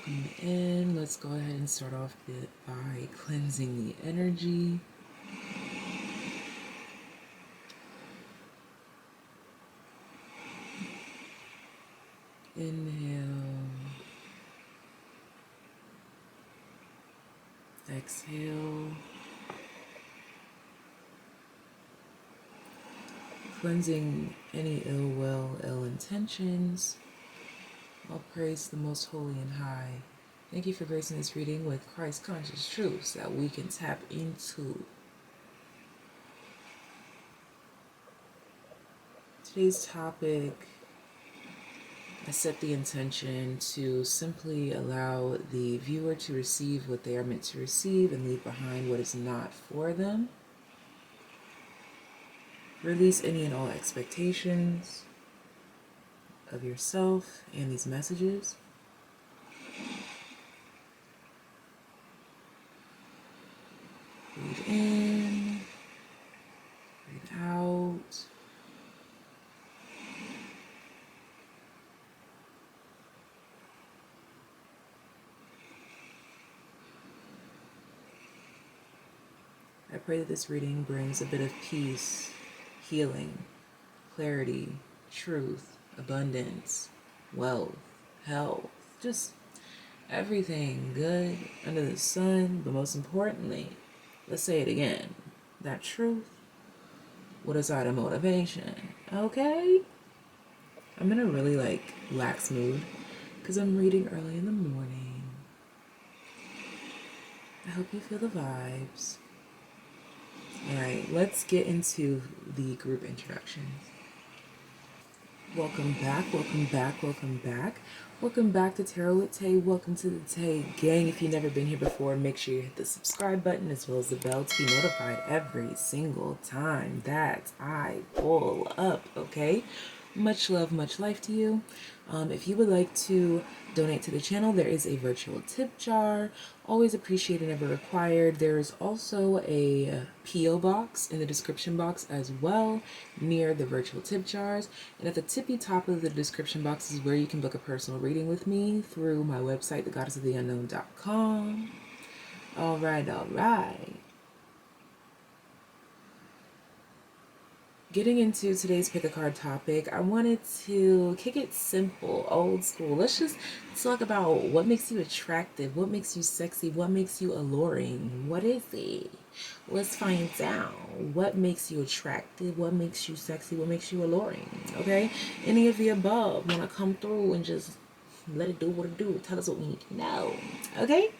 welcome in. Let's go ahead and start off by cleansing the energy. Inhale. Exhale. Cleansing any ill will, ill intentions. All praise the most holy and high. Thank you for gracing this reading with Christ conscious truths that we can tap into. Today's topic, I set the intention to simply allow the viewer to receive what they are meant to receive and leave behind what is not for them. Release any and all expectations of yourself and these messages. Breathe in, breathe out. I pray that this reading brings a bit of peace, healing, clarity, truth, abundance, wealth, health, just everything good under the sun. But most importantly, let's say it again, that truth will decide a motivation, okay? I'm in a really lax mood because I'm reading early in the morning. I hope you feel the vibes. Alright, let's get into the group introductions. Welcome back, welcome back, welcome back. Welcome back to Tarot with Tay. Welcome to the Tay gang. If you've never been here before, make sure you hit the subscribe button as well as the bell to be notified every single time that I pull up, okay? Much love, much life to you. If you would like to donate to the channel, there is a virtual tip jar. Always appreciated, never required. There is also a P.O. box in the description box as well, near the virtual tip jars. And at the tippy top of the description box is where you can book a personal reading with me through my website, thegoddessoftheunknown.com. All right, all right. Getting into today's pick a card topic, I wanted to kick it simple, old school. Let's just talk about what makes you attractive, what makes you sexy, what makes you alluring. What is it? Let's find out. What makes you attractive, what makes you sexy, what makes you alluring, okay? Any of the above. Want to come through and just let it do what it do. Tell us what we need to know, okay?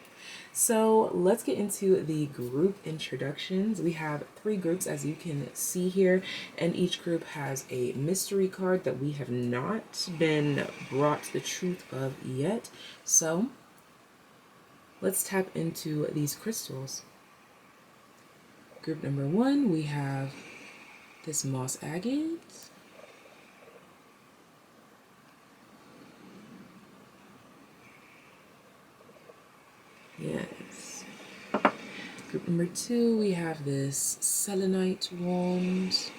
So let's get into the group introductions. We have 3 groups, as you can see here, and each group has a mystery card that we have not been brought the truth of yet. So let's tap into these crystals. Group number 1, we have this moss agate. Yes. Group number 2, we have this selenite wand.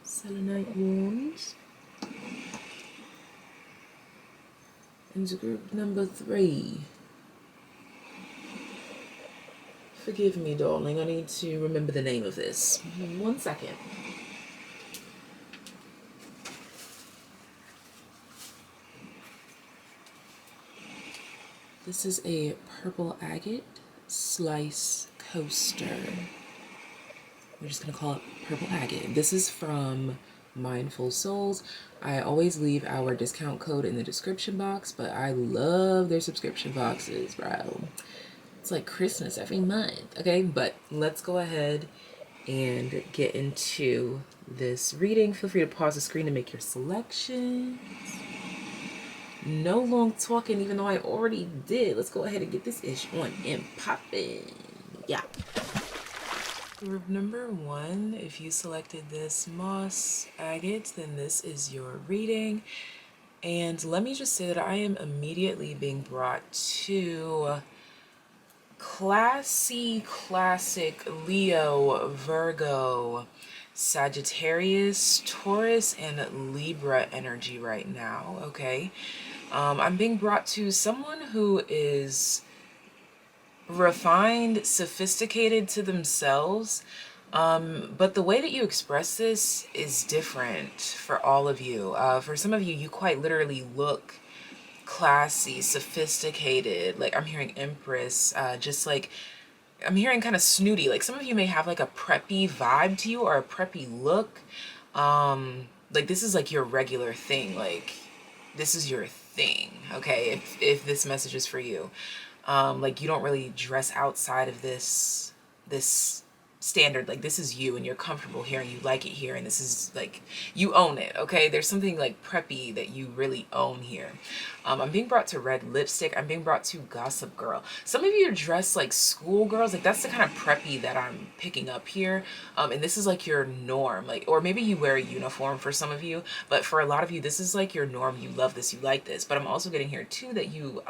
Selenite wand. And group number 3. Forgive me, darling. I need to remember the name of this. 1 second. This is a purple agate slice coaster. We're just going to call it purple agate. This is from Mindful Souls. I always leave our discount code in the description box, but I love their subscription boxes, bro. It's like Christmas every month, okay? But let's go ahead and get into this reading. Feel free to pause the screen to make your selections. No long talking, even though I already did. Let's go ahead and get this ish on and poppin'. Yeah. Group number 1, if you selected this moss agate, then this is your reading. And let me just say that I am immediately being brought to classy, classic Leo, Virgo Sagittarius, Taurus, and Libra energy right now, okay? I'm being brought to someone who is refined, sophisticated to themselves, but the way that you express this is different for all of you. For some of you, you quite literally look classy, sophisticated. Like I'm hearing Empress, just like I'm hearing kind of snooty. Like some of you may have like a preppy vibe to you or a preppy look. Like this is like your regular thing. Like this is your thing. Okay, if this message is for you, like you don't really dress outside of this standard. Like this is you and you're comfortable here and you like it here and this is like you own it. Okay, there's something like preppy that you really own here. I'm being brought to red lipstick. I'm being brought to gossip girl. Some of you are dressed like schoolgirls. Like that's the kind of preppy that I'm picking up here. And this is like your norm. Like, or maybe you wear a uniform for some of you, but for a lot of you, this is like your norm. You love this, you like this. But I'm also getting here too that you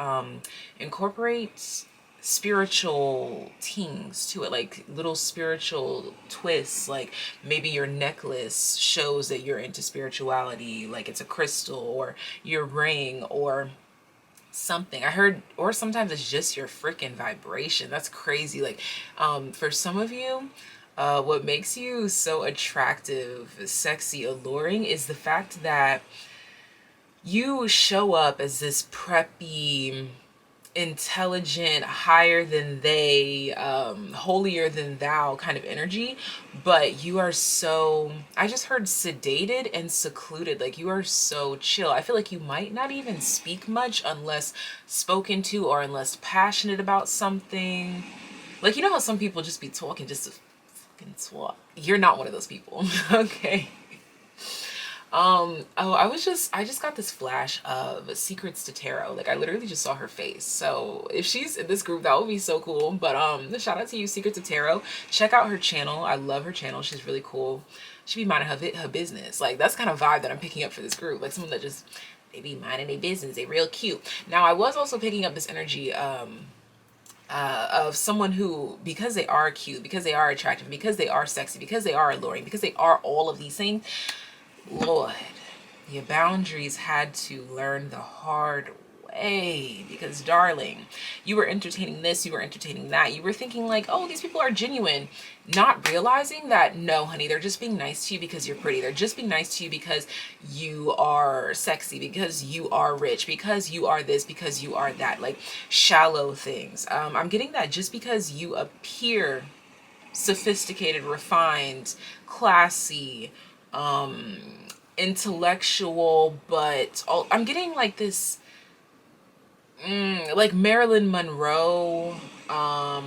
incorporate spiritual tings to it, like little spiritual twists. Like maybe your necklace shows that you're into spirituality, like it's a crystal, or your ring or something I heard. Or sometimes it's just your freaking vibration. That's crazy. Like for some of you, what makes you so attractive, sexy, alluring is the fact that you show up as this preppy, intelligent, higher than they, holier than thou kind of energy, but you are so, I just heard sedated and secluded. Like you are so chill. I feel like you might not even speak much unless spoken to or unless passionate about something. Like, you know how some people just be talking just to fucking talk? You're not one of those people. Okay. Oh, I just got this flash of Secrets to Tarot. Like I literally just saw her face. So if she's in this group, that would be so cool. But shout out to you, Secrets to Tarot. Check out her channel. I love her channel. She's really cool. She be minding her business. Like that's kind of vibe that I'm picking up for this group. Like someone that just, they be minding their business. They real cute. Now I was also picking up this energy of someone who, because they are cute, because they are attractive, because they are sexy, because they are alluring, because they are all of these things, Lord, your boundaries had to learn the hard way. Because darling, you were entertaining this, you were entertaining that, you were thinking like, oh, these people are genuine, not realizing that no, honey, they're just being nice to you because you're pretty. They're just being nice to you because you are sexy, because you are rich, because you are this, because you are that. Like shallow things. I'm getting that just because you appear sophisticated, refined, classy, intellectual, but I'm getting like this, like Marilyn Monroe. I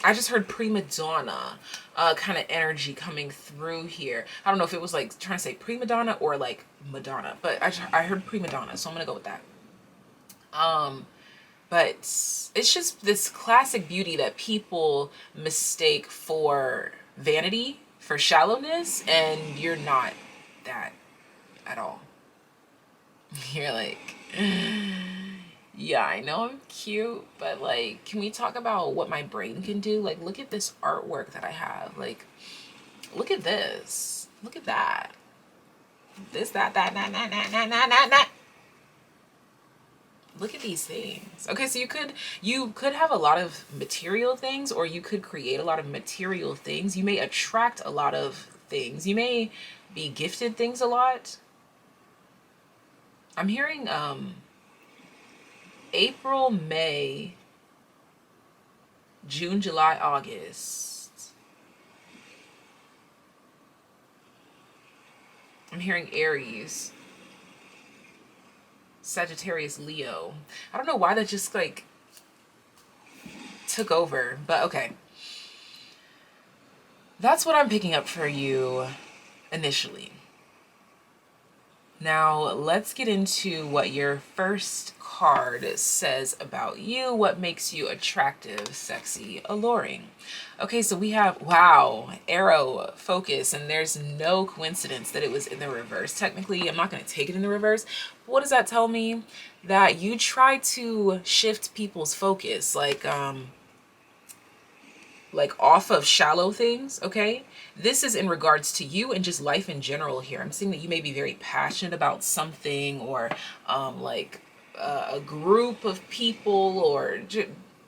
just heard prima donna kind of energy coming through here. I don't know if it was like trying to say prima donna or like Madonna, but I heard prima donna, so I'm gonna go with that. But it's just this classic beauty that people mistake for vanity, for shallowness, and you're not that at all. You're like, yeah, I know I'm cute, but like, can we talk about what my brain can do? Like, look at this artwork that I have. Like, look at this. Look at that. This, that, that. Look at these things. Okay, so you could have a lot of material things, or you could create a lot of material things. You may attract a lot of things. You may be gifted things a lot. I'm hearing April, May, June, July, August. I'm hearing Aries, Sagittarius, Leo. I don't know why that just like took over, but okay. That's what I'm picking up for you initially. Now let's get into what your first card says about you. What makes you attractive, sexy, alluring? Okay, so we have, wow, arrow, focus, and there's no coincidence that it was in the reverse. Technically, I'm not going to take it in the reverse. But what does that tell me? That you try to shift people's focus. Like, like off of shallow things, okay? This is in regards to you and just life in general here. I'm seeing that you may be very passionate about something, or like a group of people, or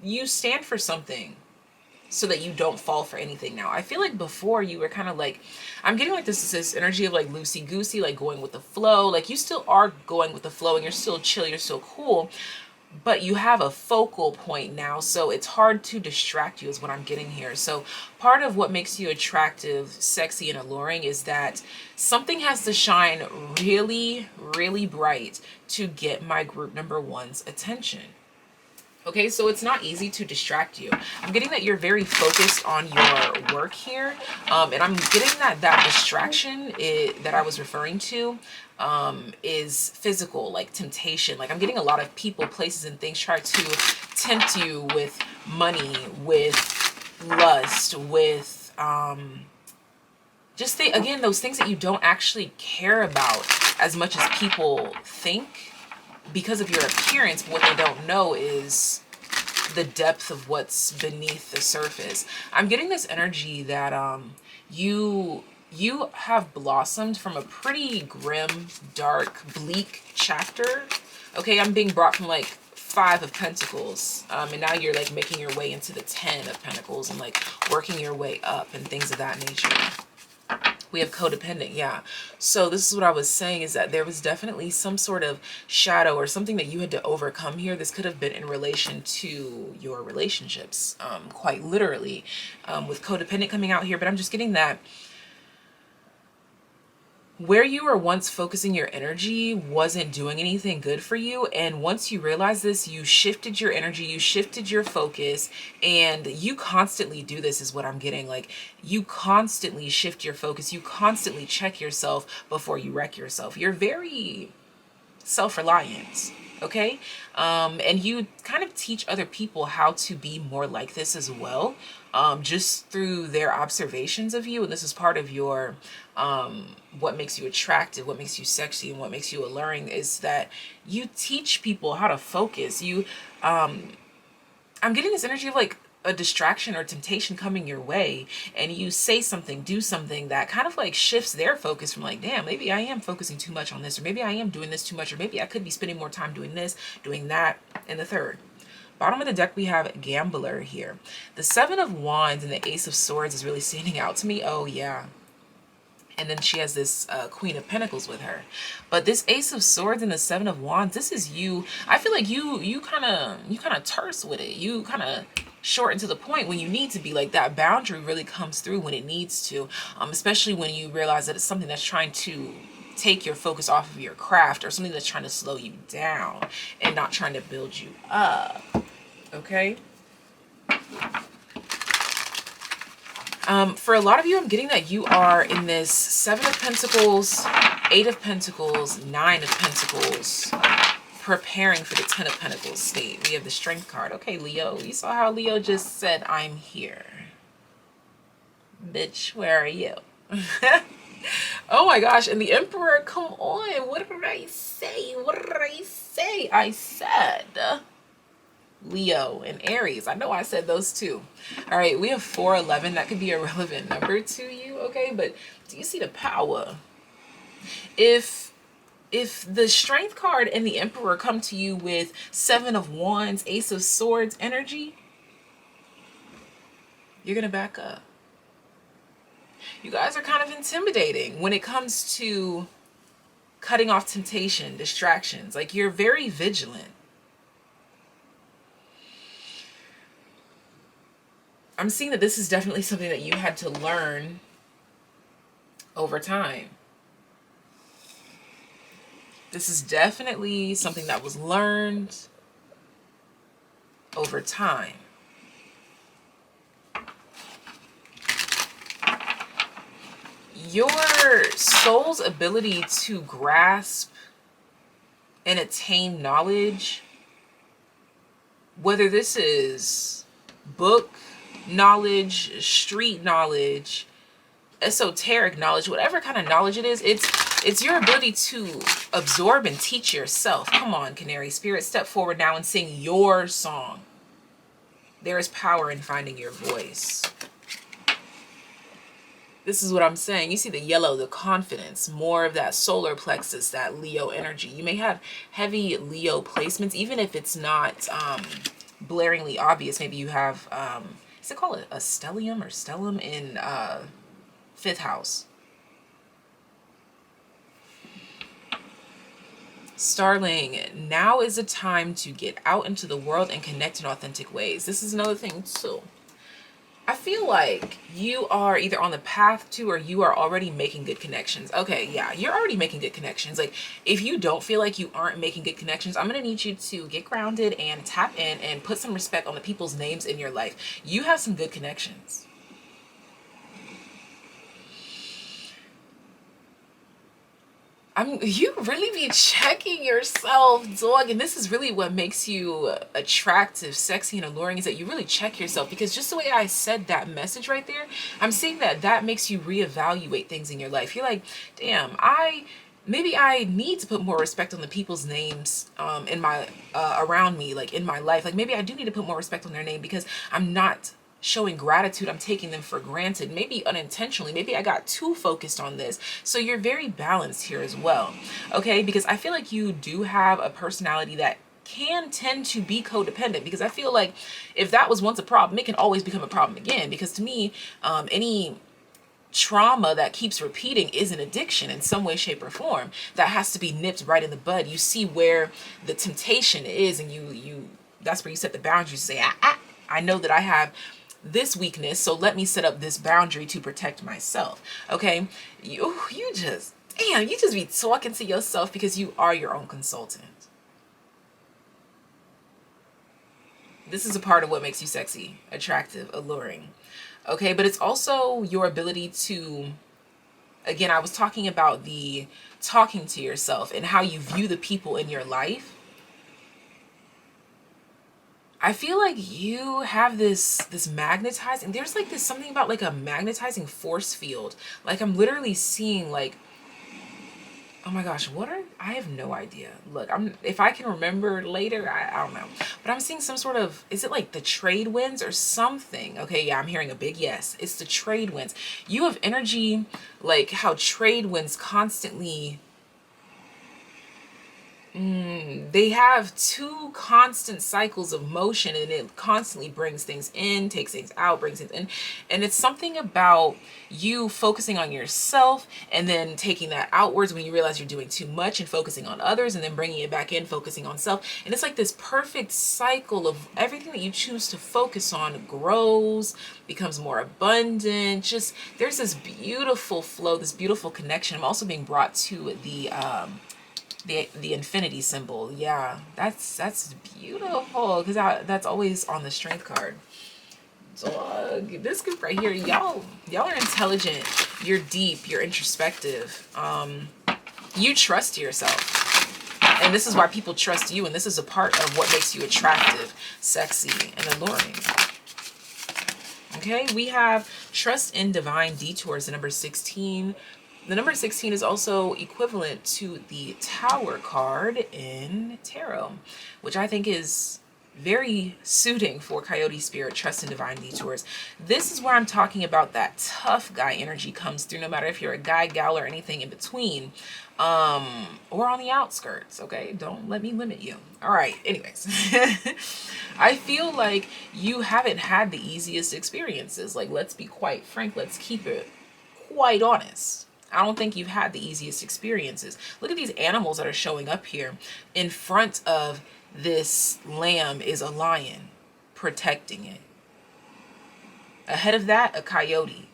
you stand for something so that you don't fall for anything now. I feel like before you were kind of like, I'm getting like this energy of like loosey goosey, like going with the flow. Like you still are going with the flow and you're still chill, you're still cool, but you have a focal point now, so it's hard to distract you is what I'm getting here. So part of what makes you attractive, sexy, and alluring is that something has to shine really, really bright to get my group number one's attention. Okay, so it's not easy to distract you. I'm getting that you're very focused on your work here. And I'm getting that distraction that I was referring to is physical, like temptation. Like I'm getting a lot of people, places, and things try to tempt you with money, with lust, with just again, those things that you don't actually care about as much as people think because of your appearance. But what they don't know is the depth of what's beneath the surface. I'm getting this energy that you have blossomed from a pretty grim, dark, bleak chapter. Okay, I'm being brought from like 5 of Pentacles, and now you're like making your way into the 10 of Pentacles and like working your way up and things of that nature. We have codependent, yeah. So this is what I was saying, is that there was definitely some sort of shadow or something that you had to overcome here. This could have been in relation to your relationships, quite literally, with codependent coming out here. But I'm just getting that where you were once focusing your energy wasn't doing anything good for you. And once you realized this, you shifted your energy, you shifted your focus, and you constantly do this is what I'm getting. Like you constantly shift your focus. You constantly check yourself before you wreck yourself. You're very self-reliant. Okay. And you kind of teach other people how to be more like this as well. Just through their observations of you. And this is part of your, what makes you attractive, what makes you sexy, and what makes you alluring, is that you teach people how to focus. I'm getting this energy of like a distraction or temptation coming your way, and you say something, do something that kind of like shifts their focus from like, damn, maybe I am focusing too much on this, or maybe I am doing this too much, or maybe I could be spending more time doing this, doing that, and the third. Bottom of the deck, we have Gambler here. The 7 of Wands and the Ace of Swords is really standing out to me. Oh, yeah. And then she has this Queen of Pentacles with her. But this Ace of Swords and the 7 of Wands, this is you. I feel like you kind of terse with it. You kind of short and to the point when you need to be. Like that boundary really comes through when it needs to. Especially when you realize that it's something that's trying to take your focus off of your craft, or something that's trying to slow you down and not trying to build you up. Okay. For a lot of you, I'm getting that you are in this 7 of Pentacles, 8 of Pentacles, 9 of Pentacles, preparing for the 10 of Pentacles state. We have the Strength card. Okay, Leo, you saw how Leo just said, I'm here. Bitch, where are you? Oh my gosh, and the Emperor, come on. What did I say? What did I say? I said Leo and Aries. I know I said those two. All right, we have 411. That could be a relevant number to you, okay? But do you see the power? If the Strength card and the Emperor come to you with 7 of Wands, Ace of Swords energy, you're going to back up. You guys are kind of intimidating when it comes to cutting off temptation, distractions. Like you're very vigilant. I'm seeing that this is definitely something that you had to learn over time. This is definitely something that was learned over time. Your soul's ability to grasp and attain knowledge, whether this is book knowledge, street knowledge, esoteric knowledge, whatever kind of knowledge it is, it's your ability to absorb and teach yourself. Come on, Canary Spirit, step forward now and sing your song. There is power in finding your voice. This is what I'm saying. You see the yellow, the confidence, more of that solar plexus, that Leo energy. You may have heavy Leo placements, even if it's not blaringly obvious. Maybe you have, is it called a stellium or stellum in 5th house? Starling, now is the time to get out into the world and connect in authentic ways. This is another thing too. I feel like you are either on the path to, or you are already making good connections. Okay, yeah, you're already making good connections. Like, if you don't feel like you aren't making good connections, I'm going to need you to get grounded and tap in and put some respect on the people's names in your life. You have some good connections. You really be checking yourself, dog. And this is really what makes you attractive, sexy, and alluring, is that you really check yourself. Because just the way I said that message right there, I'm seeing that makes you reevaluate things in your life. You're like, damn, maybe I need to put more respect on the people's names in my around me, like in my life. Like, maybe I do need to put more respect on their name, because I'm not showing gratitude. I'm taking them for granted, maybe unintentionally. Maybe I got too focused on this. So you're very balanced here as well. Okay, because I feel like you do have a personality that can tend to be codependent, because I feel like if that was once a problem, it can always become a problem again. Because to me, any trauma that keeps repeating is an addiction in some way, shape, or form that has to be nipped right in the bud. You see where the temptation is, and you that's where you set the boundaries. Say, I know that I have this weakness, so let me set up this boundary to protect myself. Okay, you just, damn, you just be talking to yourself, because you are your own consultant. This is a part of what makes you sexy, attractive, alluring. Okay, but it's also your ability to, again, I was talking about the talking to yourself and how you view the people in your life. I feel like you have this magnetizing, there's like this something about like a magnetizing force field. Like, I'm literally seeing like, oh my gosh, I have no idea. Look, if I can remember later, I don't know. But I'm seeing some sort of, is it like the trade winds or something? Okay, yeah, I'm hearing a big yes. It's the trade winds. You have energy like how trade winds constantly, they have two constant cycles of motion, and it constantly brings things in, takes things out, brings things in. And it's something about you focusing on yourself and then taking that outwards when you realize you're doing too much, and focusing on others and then bringing it back in, focusing on self. And it's like this perfect cycle of everything that you choose to focus on grows, becomes more abundant. Just, there's this beautiful flow, this beautiful connection. I'm also being brought to the infinity symbol. Yeah, that's beautiful, because that's always on the strength card. So this group right here, y'all are intelligent, you're deep, you're introspective, you trust yourself, and this is why people trust you, and this is a part of what makes you attractive, sexy, and alluring. Okay, we have trust in divine detours, the number 16. The number 16 is also equivalent to the Tower card in Tarot, which I think is very suiting for Coyote Spirit, trust in divine detours. This is where I'm talking about that tough guy energy comes through, no matter if you're a guy, gal, or anything in between, or on the outskirts. Okay, don't let me limit you. All right, anyways. I feel like you haven't had the easiest experiences. Like, let's be quite frank, let's keep it quite honest. I don't think you've had the easiest experiences. Look at these animals that are showing up here. In front of this lamb is a lion protecting it. Ahead of that, a coyote.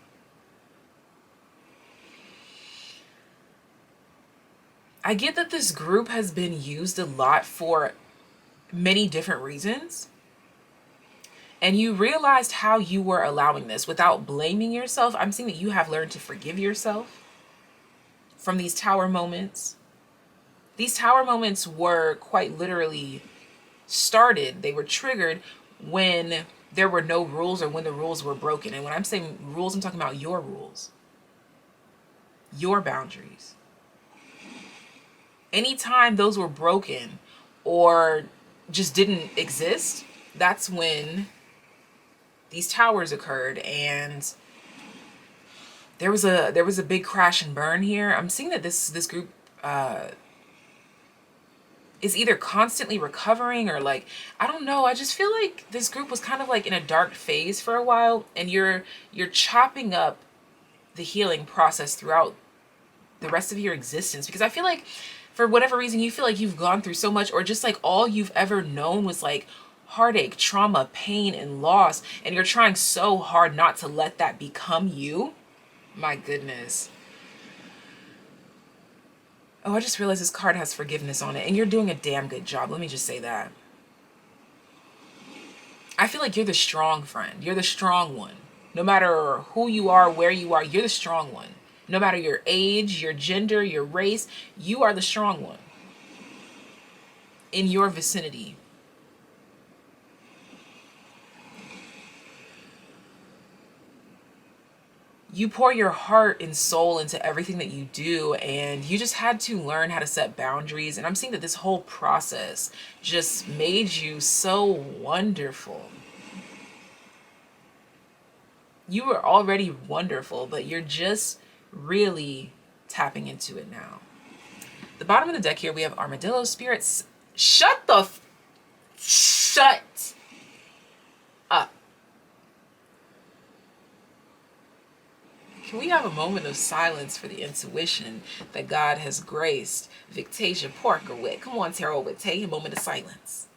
I get that this group has been used a lot for many different reasons. And you realized how you were allowing this without blaming yourself. I'm seeing that you have learned to forgive yourself from these tower moments. These tower moments were quite literally started, they were triggered when there were no rules, or when the rules were broken. And when I'm saying rules, I'm talking about your rules, your boundaries. Anytime those were broken or just didn't exist, that's when these towers occurred, and there was a big crash and burn here. I'm seeing that this group is either constantly recovering, or like, I don't know. I just feel like this group was kind of like in a dark phase for a while, and you're chopping up the healing process throughout the rest of your existence, because I feel like for whatever reason you feel like you've gone through so much, or just like all you've ever known was like heartache, trauma, pain, and loss, and you're trying so hard not to let that become you. My goodness. Oh, I just realized this card has forgiveness on it, and you're doing a damn good job. Let me just say that. I feel like you're the strong friend. You're the strong one. No matter who you are, where you are, you're the strong one. No matter your age, your gender, your race, you are the strong one in your vicinity. You pour your heart and soul into everything that you do, and you just had to learn how to set boundaries. And I'm seeing that this whole process just made you so wonderful. You were already wonderful, but you're just really tapping into it now. The bottom of the deck here, we have Armadillo Spirits. Shut up. Can we have a moment of silence for the intuition that God has graced Victasia Parker with? Come on, Tarot with Tay, a moment of silence.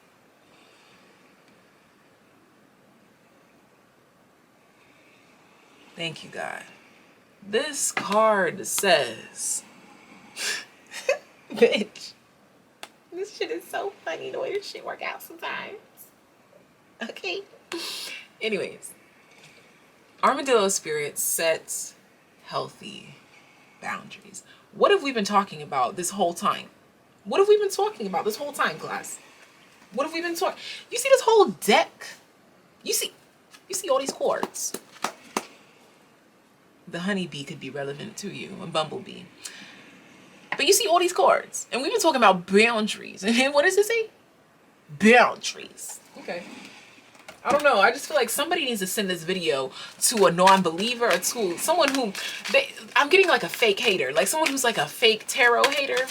Thank you, God. This card says, bitch, this shit is so funny the way this shit work out sometimes. Okay. Anyways, Armadillo Spirit sets healthy boundaries. What have we been talking about this whole time? What have we been talking about this whole time, class? What have we been talking? You see this whole deck? You see all these cards. The honeybee could be relevant to you, a bumblebee. But you see all these cards, and we've been talking about boundaries. And what does it say? Boundaries. Okay. I don't know. I just feel like somebody needs to send this video to a non-believer, or to someone who I'm getting like a fake hater, like someone who's like a fake tarot hater,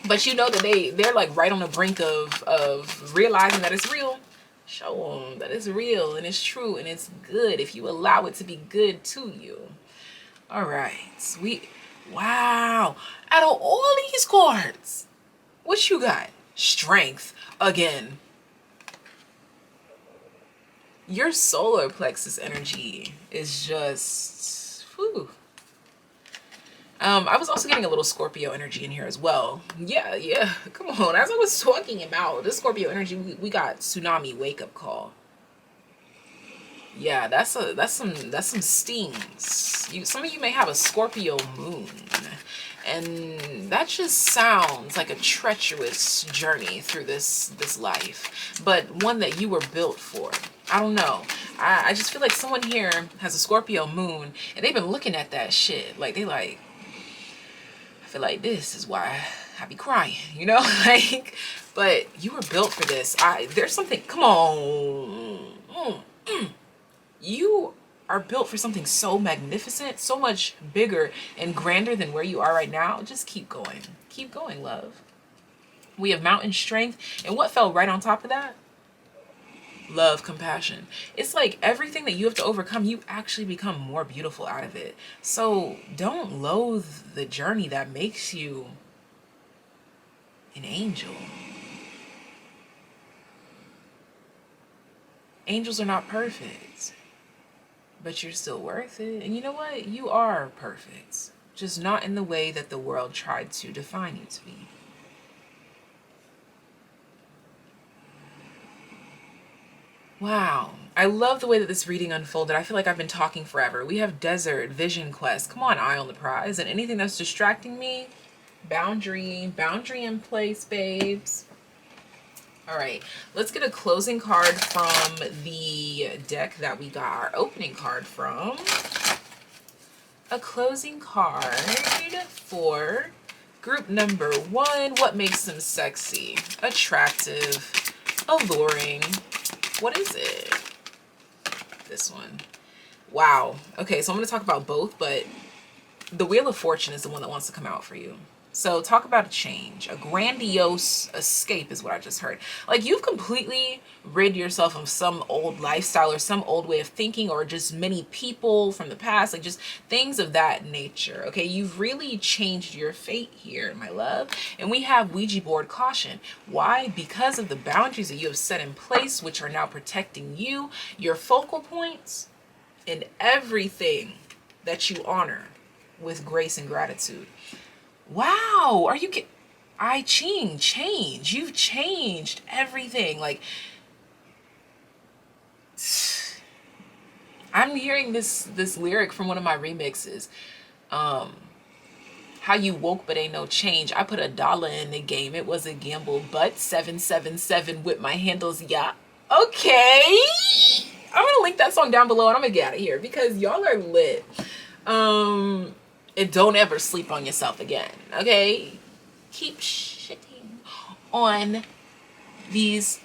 but you know that they're like right on the brink of realizing that it's real. Show them that it's real and it's true and it's good if you allow it to be good to you. All right, sweet. Wow. Out of all these cards, what you got? Strength again. Your solar plexus energy is just, whew. I was also getting a little Scorpio energy in here as well. Yeah. Come on. As I was talking about the Scorpio energy, we got tsunami wake up call. Yeah, that's some stings. Some of you may have a Scorpio moon, and that just sounds like a treacherous journey through this life, but one that you were built for. I don't know. I just feel like someone here has a Scorpio moon, and they've been looking at that shit like I feel like this is why I be crying, you know, like. But you were built for this. There's something. Come on. You are built for something so magnificent, so much bigger and grander than where you are right now. Just keep going. Keep going, love. We have mountain strength. And what fell right on top of that? Love, compassion. It's like everything that you have to overcome, you actually become more beautiful out of it. So don't loathe the journey that makes you an angel. Angels are not perfect, but you're still worth it. And you know what? You are perfect, just not in the way that the world tried to define you to be. Wow. I love the way that this reading unfolded. I feel like I've been talking forever. We have Desert, Vision Quest. Come on, eye on the prize. And anything that's distracting me, boundary in place, babes. All right, let's get a closing card from the deck that we got our opening card from. A closing card for group number 1. What makes them sexy, attractive, alluring? What is it? this one. Wow. Okay, so I'm going to talk about both, but the Wheel of Fortune is the one that wants to come out for you. So talk about a change, a grandiose escape is what I just heard. Like you've completely rid yourself of some old lifestyle or some old way of thinking or just many people from the past, like just things of that nature. Okay, you've really changed your fate here, my love. And we have Ouija board caution. Why? Because of the boundaries that you have set in place, which are now protecting you, your focal points, and everything that you honor with grace and gratitude. Wow, are you kidding? I change. You've changed everything. Like, I'm hearing this lyric from one of my remixes. How you woke but ain't no change. I put $1 in the game. It was a gamble, but 777 with my handles. Yeah. Okay. I'm gonna link that song down below and I'm gonna get out of here because y'all are lit. And don't ever sleep on yourself again, okay? Keep shitting on these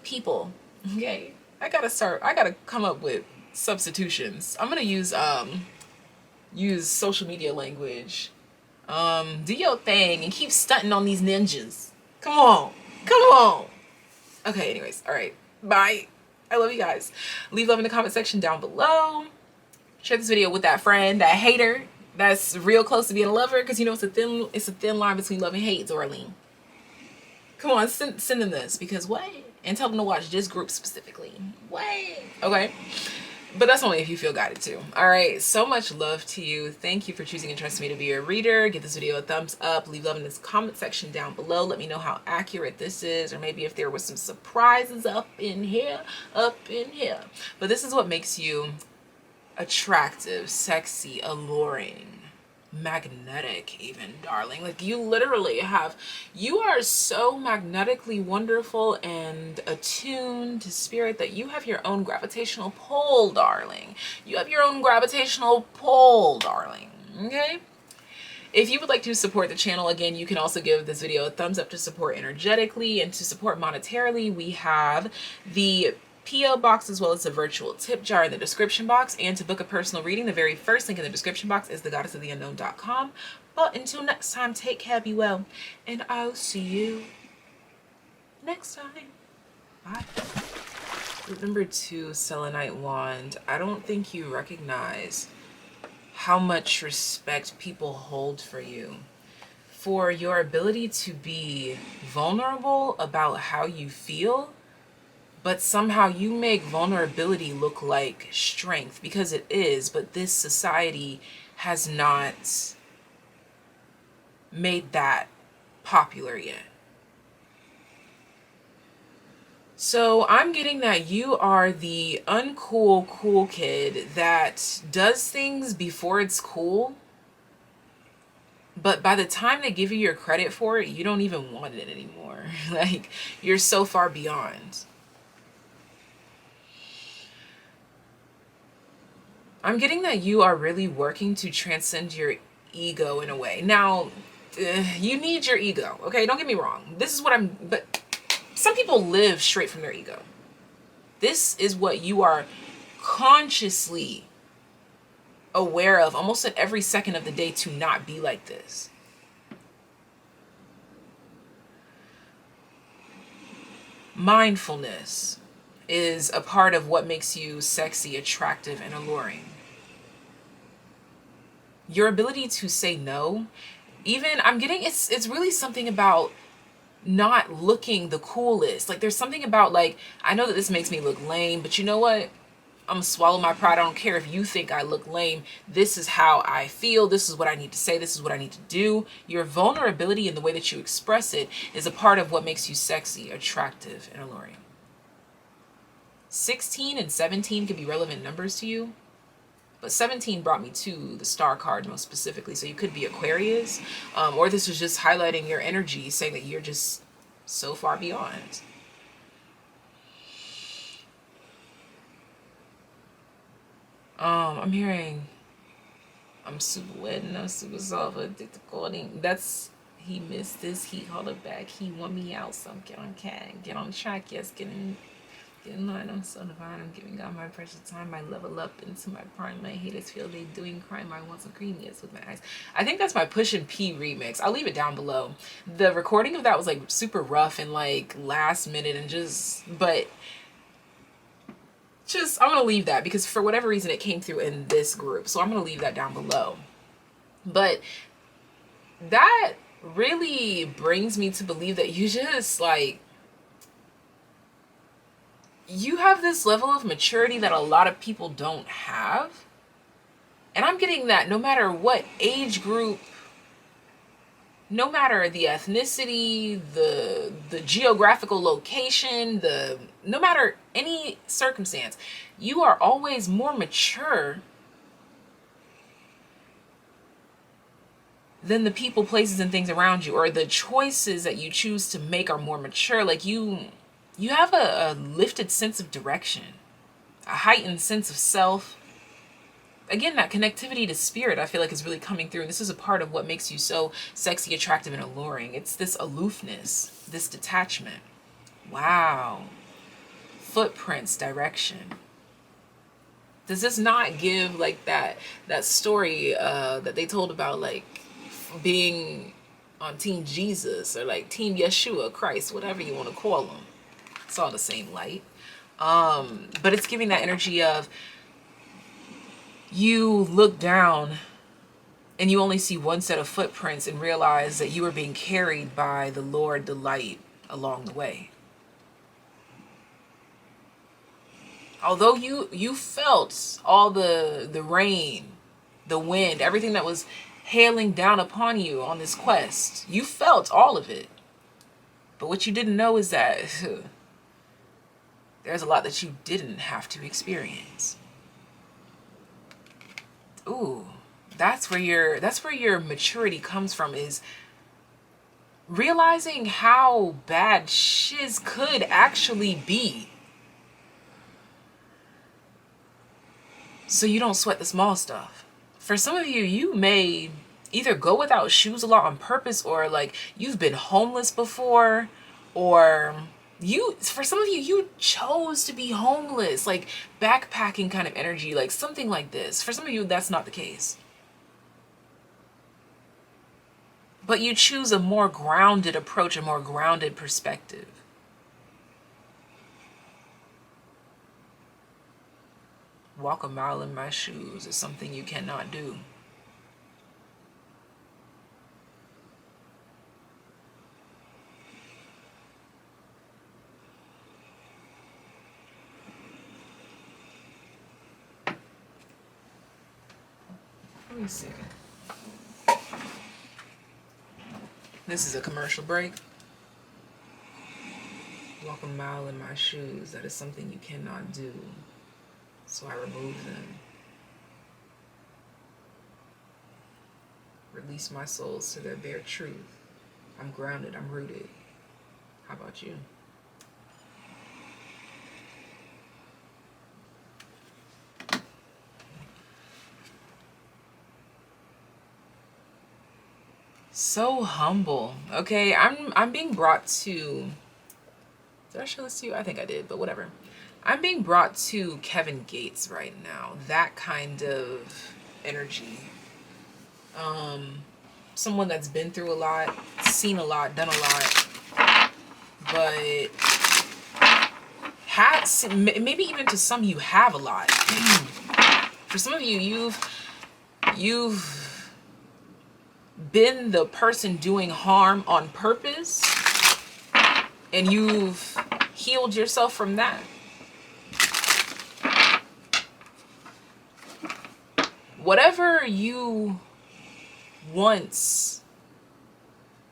people, okay? I gotta come up with substitutions. I'm gonna use social media language. Do your thing and keep stunting on these ninjas. Come on. Okay, anyways, all right, bye. I love you guys. Leave love in the comment section down below. Share this video with that friend, that hater that's real close to being a lover, because you know it's a thin line between love and hate, Dorleen. Come on, send them this, because what? And tell them to watch this group specifically. What? Okay. But that's only if you feel guided to. All right. So much love to you. Thank you for choosing and trusting me to be your reader. Give this video a thumbs up. Leave love in this comment section down below. Let me know how accurate this is, or maybe if there were some surprises up in here. But this is what makes you attractive, sexy, alluring, magnetic even, darling. Like you are so magnetically wonderful and attuned to spirit that you have your own gravitational pull, darling. You have your own gravitational pull, darling. Okay? If you would like to support the channel, again, you can also give this video a thumbs up to support energetically, and to support monetarily, we have the P.O. box as well as a virtual tip jar in the description box. And to book a personal reading, the very first link in the description box is thegoddessoftheunknown.com. But until next time, take care, be well, and I'll see you next time. Bye. Number 2, Selenite Wand. I don't think you recognize how much respect people hold for you, for your ability to be vulnerable about how you feel. But somehow you make vulnerability look like strength, because it is, but this society has not made that popular yet. So I'm getting that you are the uncool cool kid that does things before it's cool, but by the time they give you your credit for it, you don't even want it anymore. Like, you're so far beyond. I'm getting that you are really working to transcend your ego in a way. Now, you need your ego, okay? Don't get me wrong. But some people live straight from their ego. This is what you are consciously aware of almost at every second of the day, to not be like this. Mindfulness is a part of what makes you sexy, attractive, and alluring. Your ability to say no, even I'm getting it's really something about not looking the coolest. Like, there's something about, like, I know that this makes me look lame, but you know what? I'm gonna swallow my pride. I don't care if you think I look lame. This is how I feel. This is what I need to say. This is what I need to do. Your vulnerability and the way that you express it is a part of what makes you sexy, attractive, and alluring. 16 and 17 could be relevant numbers to you, but 17 brought me to the star card most specifically. So you could be Aquarius, or this was just highlighting your energy, saying that you're just so far beyond. I'm hearing, I'm super wet and I'm super soft, addicted calling. That's, he missed this, he called it back, he want me out, so get on track, yes, Get in line, I'm so divine. I'm giving God my precious time. I level up into my prime. My haters feel they doing crime. I want some creaminess with my eyes. I think that's my Push and P remix. I'll leave it down below. The recording of that was like super rough and like last minute and just I'm gonna leave that because for whatever reason it came through in this group. So I'm gonna leave that down below. But that really brings me to believe that you just like you have this level of maturity that a lot of people don't have. And I'm getting that no matter what age group, no matter the ethnicity, the geographical location, no matter any circumstance, you are always more mature than the people, places, and things around you, or the choices that you choose to make are more mature. Like you have a lifted sense of direction, a heightened sense of self. Again, that connectivity to spirit, I feel like is really coming through. And this is a part of what makes you so sexy, attractive, and alluring. It's this aloofness, this detachment. Wow. Footprints, direction. Does this not give like that story that they told about like being on Team Jesus or like Team Yeshua, Christ, whatever you want to call them? It's all the same light. But it's giving that energy of you look down and you only see one set of footprints and realize that you are being carried by the Lord, the light, along the way. Although you felt all the rain, the wind, everything that was hailing down upon you on this quest, you felt all of it. But what you didn't know is that there's a lot that you didn't have to experience. Ooh, that's where your maturity comes from, is realizing how bad shiz could actually be. So you don't sweat the small stuff. For some of you, you may either go without shoes a lot on purpose, or like you've been homeless before, or for some of you, you chose to be homeless, like backpacking kind of energy, like something like this. For some of you, that's not the case. But you choose a more grounded approach, a more grounded perspective. Walk a mile in my shoes is something you cannot do. Let me see. This is a commercial break. Walk a mile in my shoes. That is something you cannot do. So I remove them. Release my souls to their bare truth. I'm grounded. I'm rooted. How about you? So humble. Okay, I'm being brought to. Did I show this to you? I think I did, but whatever. I'm being brought to Kevin Gates right now. That kind of energy. Someone that's been through a lot, seen a lot, done a lot, but has, maybe even to some you have a lot. For some of you, you've been the person doing harm on purpose, and you've healed yourself from that. Whatever you once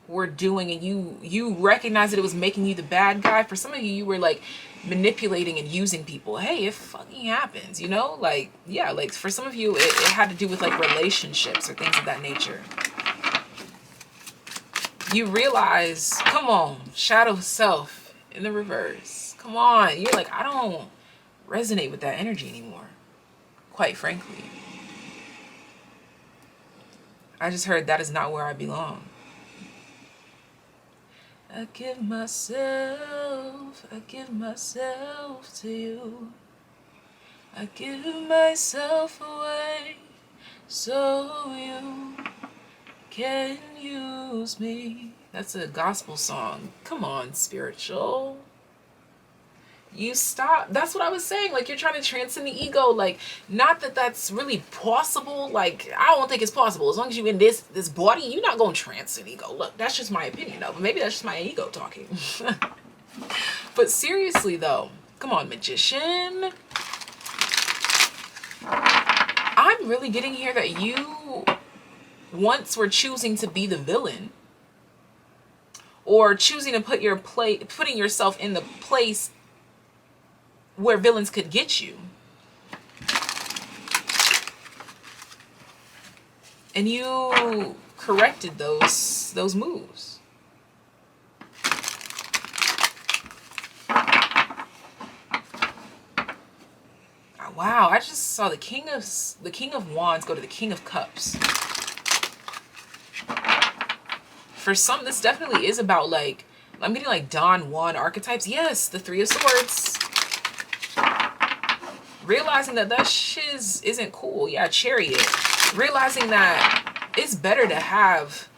were doing, and you recognize that it was making you the bad guy. For some of you, you were like manipulating and using people. Hey, it fucking happens, you know? Like, yeah, like for some of you, it had to do with like relationships or things of that nature. You realize, come on, shadow self in the reverse. Come on. You're like, I don't resonate with that energy anymore, quite frankly. I just heard that is not where I belong. I give myself to you. I give myself away so you can use me. That's a gospel song. Come on, spiritual. You stop. That's what I was saying. Like, you're trying to transcend the ego. Like, not that that's really possible. Like, I don't think it's possible. As long as you in this body, you're not going to transcend ego. Look, that's just my opinion, though. But maybe that's just my ego talking. But seriously, though, come on, magician. I'm really getting here that you once were choosing to be the villain, or choosing to putting yourself in the place where villains could get you. And you corrected those moves. Wow, I just saw the King of Wands go to the King of Cups. For some, this definitely is about, like, I'm getting like Don Juan archetypes. Yes, the Three of Swords. Realizing that shit isn't cool. Yeah, Chariot. Realizing that it's better to have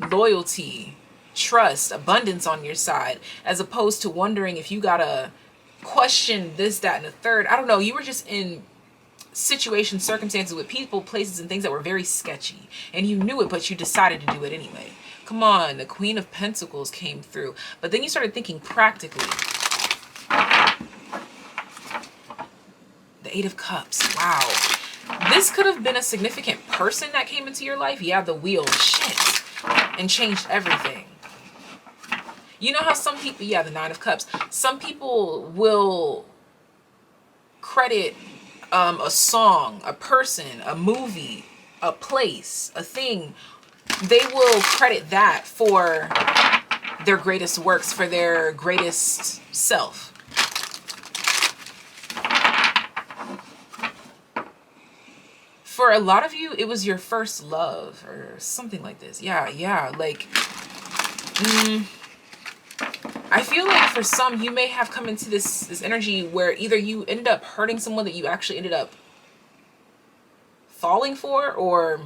loyalty, trust, abundance on your side, as opposed to wondering if you gotta question this, that, and the third. I don't know. You were just in situations, circumstances with people, places, and things that were very sketchy. And you knew it, but you decided to do it anyway. Come on, the Queen of Pentacles came through. But then you started thinking practically. The Eight of Cups. Wow. This could have been a significant person that came into your life. Yeah, the Wheel. Shit. And changed everything. You know how some people, yeah, the Nine of Cups. Some people will credit a song, a person, a movie, a place, a thing. They will credit that for their greatest works, for their greatest self. For a lot of you, it was your first love or something like this. Yeah, like, I feel like for some, you may have come into this energy where either you ended up hurting someone that you actually ended up falling for, or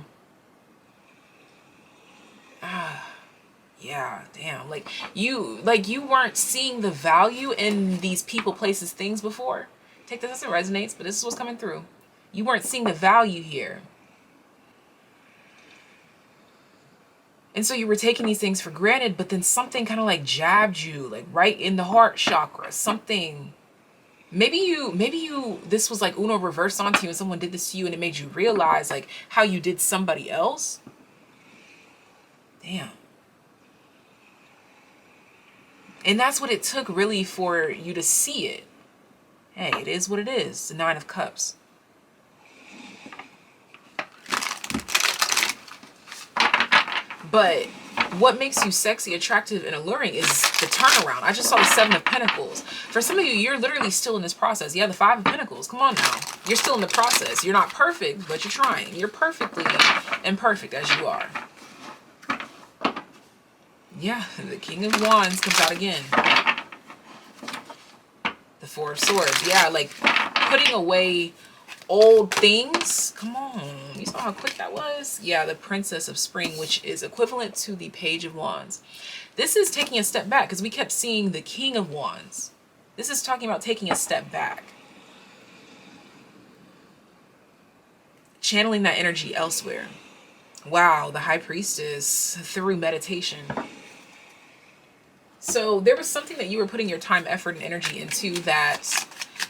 yeah, damn, like you weren't seeing the value in these people, places, things before. Take this as it resonates, but this is what's coming through. You weren't seeing the value here. And so you were taking these things for granted, but then something kind of like jabbed you, like right in the heart chakra. Something, maybe you, this was like Uno reversed onto you and someone did this to you and it made you realize like how you did somebody else. Damn. And that's what it took really for you to see it. Hey, it is what it is. The Nine of Cups. But what makes you sexy, attractive, and alluring is the turnaround. I just saw the Seven of Pentacles. For some of you, you're literally still in this process. Yeah, the Five of Pentacles. Come on now. You're still in the process. You're not perfect, but you're trying. You're perfectly imperfect as you are. Yeah, the King of Wands comes out again. The Four of Swords. Yeah, like putting away old things. Come on. You saw how quick that was? Yeah, the Princess of Spring, which is equivalent to the Page of Wands. This is taking a step back because we kept seeing the King of Wands. This is talking about taking a step back. Channeling that energy elsewhere. Wow, the High Priestess through meditation. So there was something that you were putting your time, effort, and energy into that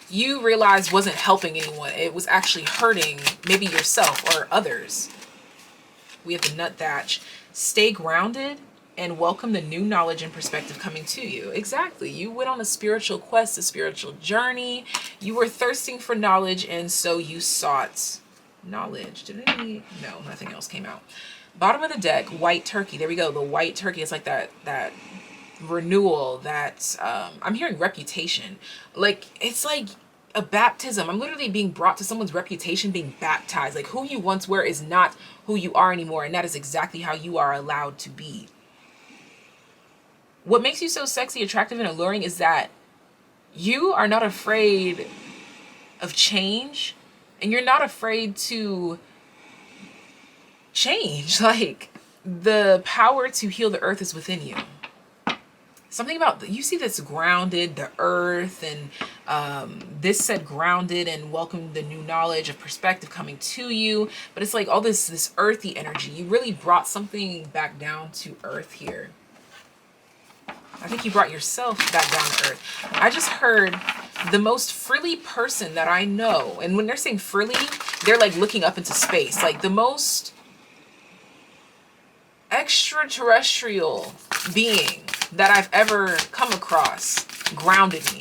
you realized wasn't helping anyone. It was actually hurting maybe yourself or others. We have the Nut Thatch. Stay grounded and welcome the new knowledge and perspective coming to you. Exactly. You went on a spiritual quest, a spiritual journey. You were thirsting for knowledge, and so you sought knowledge. Did any? No, nothing else came out. Bottom of the deck, White Turkey. There we go. The White Turkey is like that renewal, that I'm hearing reputation. Like, it's like a baptism. I'm literally being brought to someone's reputation, being baptized. Like, who you once were is not who you are anymore, and that is exactly how you are allowed to be. what makes you so sexy, attractive, and alluring is that you are not afraid of change, and you're not afraid to change. Like, the power to heal the earth is within you. Something about, you see this grounded, the earth, and this said grounded and welcome the new knowledge of perspective coming to you. But it's like all this earthy energy. You really brought something back down to earth here. I think you brought yourself back down to earth. I just heard the most frilly person that I know. And when they're saying frilly, they're like looking up into space. Like the most extraterrestrial being that I've ever come across grounded me,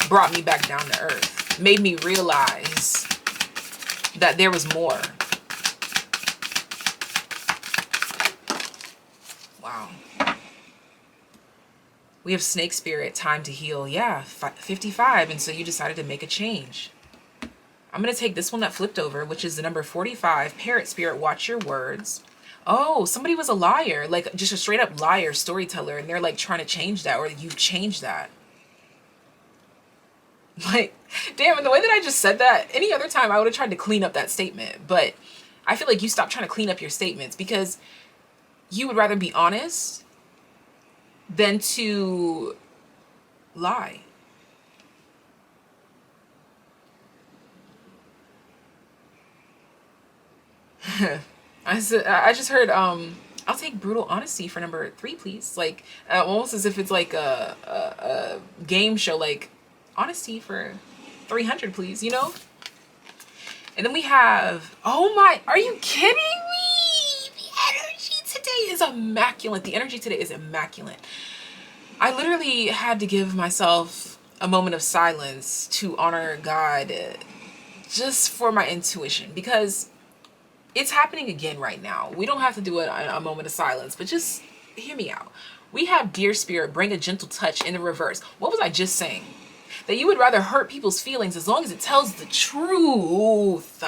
brought me back down to earth, made me realize that there was more. Wow. We have snake spirit, time to heal. Yeah, 55. And so you decided to make a change. I'm going to take this one that flipped over, which is the number 45. Parrot spirit, watch your words. Oh, somebody was a liar, like just a straight up liar, storyteller, and they're like trying to change that, or you changed that. Like, damn, and the way that I just said that, any other time I would have tried to clean up that statement. But I feel like you stopped trying to clean up your statements because you would rather be honest than to lie. I just heard, I'll take brutal honesty for number 3, please. Like, almost as if it's like a game show, like, honesty for 300, please, you know? And then we have, oh my, are you kidding me? The energy today is immaculate. The energy today is immaculate. I literally had to give myself a moment of silence to honor God just for my intuition, because it's happening again right now. We don't have to do a moment of silence, but just hear me out. We have dear spirit, bring a gentle touch in the reverse. What was I just saying? That you would rather hurt people's feelings as long as it tells the truth.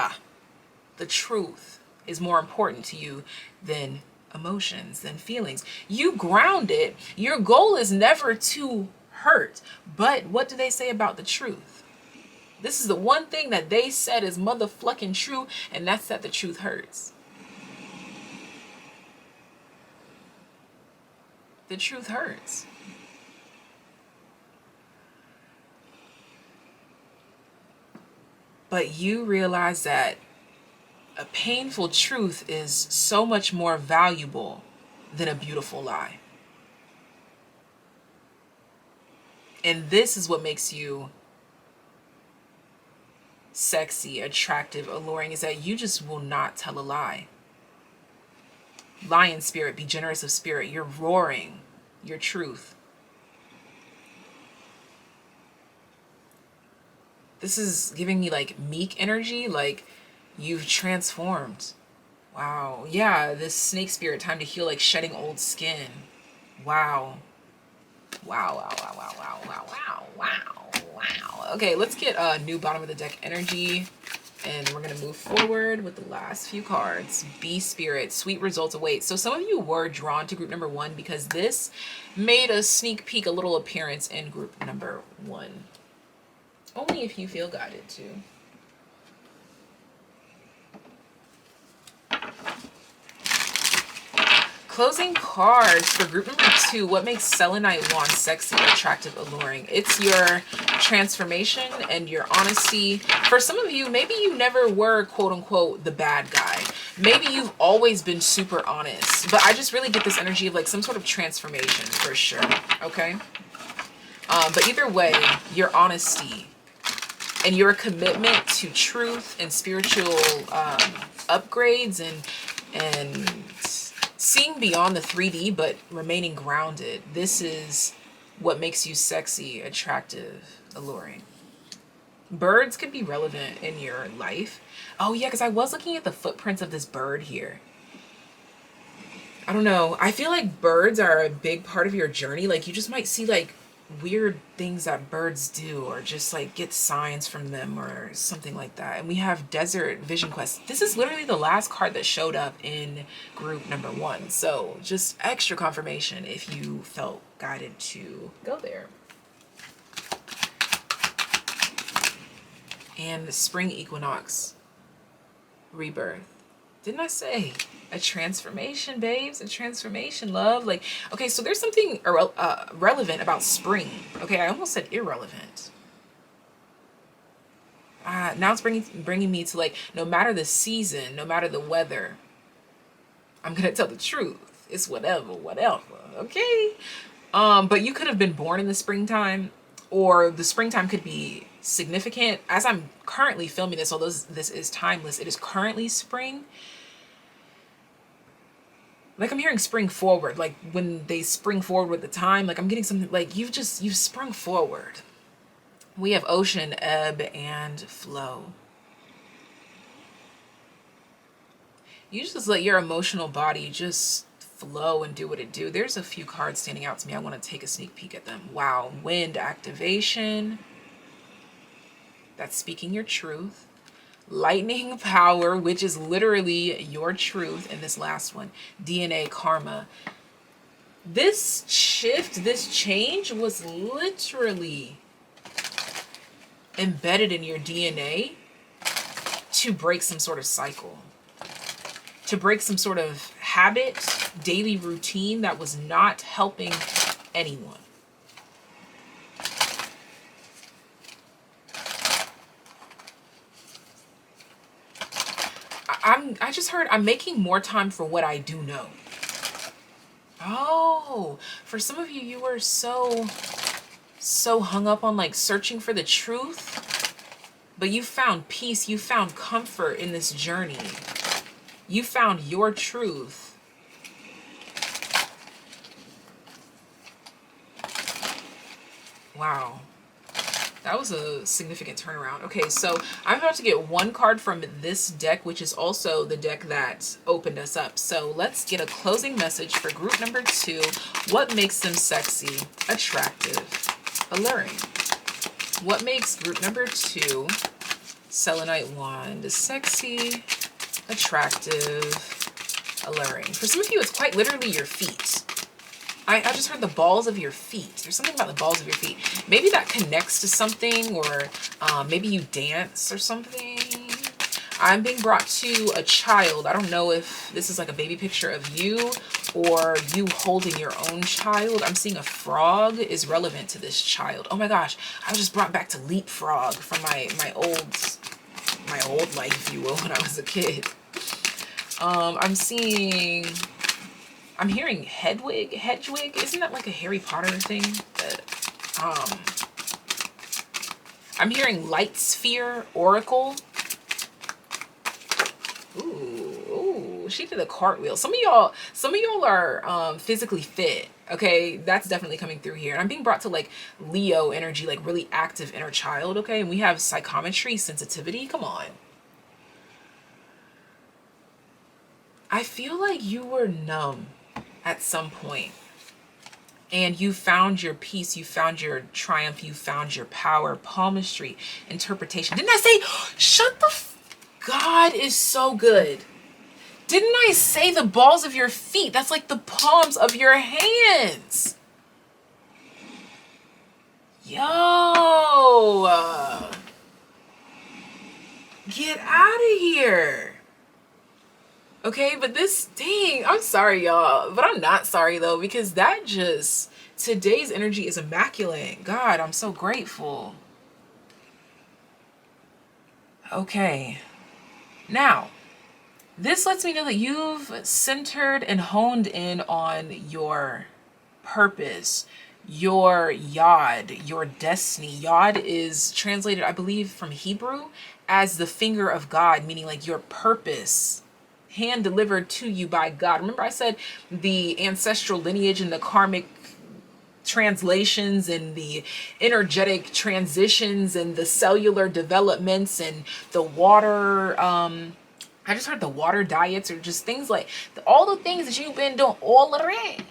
The truth is more important to you than emotions, than feelings. You ground it. Your goal is never to hurt. But what do they say about the truth? This is the one thing that they said is motherfucking true, and that's that the truth hurts. The truth hurts. But you realize that a painful truth is so much more valuable than a beautiful lie. And this is what makes you sexy, attractive, alluring, is that you just will not tell a lie. Lion spirit, be generous of spirit. You're roaring your truth. This is giving me like meek energy, like you've transformed. Wow. Yeah, this snake spirit, time to heal, like shedding old skin. Wow. Wow, wow, wow, wow, wow, wow, wow, wow, wow. Okay, let's get a new bottom of the deck energy. And we're going to move forward with the last few cards. Bee spirit, sweet results await. So some of you were drawn to group number 1 because this made a sneak peek, a little appearance in group number 1. Only if you feel guided to. Closing cards for group number 2. What makes selenite wand sexy, attractive, alluring? It's your transformation and your honesty. For some of you, maybe you never were quote unquote the bad guy. Maybe you've always been super honest. But I just really get this energy of like some sort of transformation for sure. Okay? But either way, your honesty and your commitment to truth and spiritual upgrades and seeing beyond the 3D but remaining grounded. This is what makes you sexy, attractive, alluring. Birds could be relevant in your life. Oh yeah, because I was looking at the footprints of this bird here. I don't know. I feel like birds are a big part of your journey. Like you just might see like weird things that birds do, or just like get signs from them or something like that. And we have Desert Vision Quest. This is literally the last card that showed up in group number 1. So just extra confirmation if you felt guided to go there. And Spring Equinox Rebirth. Didn't I say a transformation, babes? A transformation, love. Like, okay, so there's something relevant about spring. Okay, I almost said irrelevant. Now it's bringing me to, like, no matter the season, no matter the weather, I'm gonna tell the truth. It's whatever, okay? But you could have been born in the springtime, or the springtime could be significant. As I'm currently filming this, although this is timeless, it is currently spring. Like, I'm hearing spring forward, like when they spring forward with the time, like I'm getting something like you've sprung forward. We have ocean, ebb, and flow. You just let your emotional body just flow and do what it do. There's a few cards standing out to me. I want to take a sneak peek at them. Wow. Wind activation. That's speaking your truth. Lightning power, which is literally your truth. And this last one, DNA karma. This shift, this change was literally embedded in your DNA to break some sort of cycle, to break some sort of habit, daily routine that was not helping anyone. I just heard I'm making more time for what I do know. Oh, for some of you, you were so hung up on like searching for the truth, but you found peace, you found comfort in this journey. You found your truth. Wow. That was a significant turnaround. Okay, so I'm about to get one card from this deck, which is also the deck that opened us up. So let's get a closing message for group number 2. What makes them sexy, attractive, alluring? What makes group number 2, Selenite Wand, sexy, attractive, alluring? For some of you, it's quite literally your feet. I just heard the balls of your feet. There's something about the balls of your feet. Maybe that connects to something, or maybe you dance or something. I'm being brought to a child. I don't know if this is like a baby picture of you or you holding your own child. I'm seeing a frog is relevant to this child. Oh my gosh, I was just brought back to leapfrog from my old life, if you will, when I was a kid. I'm hearing Hedwig. Isn't that like a Harry Potter thing? I'm hearing Light Sphere Oracle. Ooh, she did a cartwheel. Some of y'all are physically fit. Okay, that's definitely coming through here. And I'm being brought to like Leo energy, like really active inner child. Okay, and we have psychometry, sensitivity. Come on. I feel like you were numb at some point, and you found your peace, you found your triumph, you found your power. Palmistry, interpretation. Didn't I say, shut the God is so good. Didn't I say the balls of your feet? That's like the palms of your hands. Yo, get out of here. Okay, but this, dang, I'm sorry, y'all. But I'm not sorry, though, because that just, today's energy is immaculate. God, I'm so grateful. Okay. Now, this lets me know that you've centered and honed in on your purpose, your yod, your destiny. Yod is translated, I believe, from Hebrew as the finger of God, meaning like your purpose, hand delivered to you by God. Remember I said the ancestral lineage and the karmic translations and the energetic transitions and the cellular developments and the water, I just heard the water diets, or just things like all the things that you've been doing all already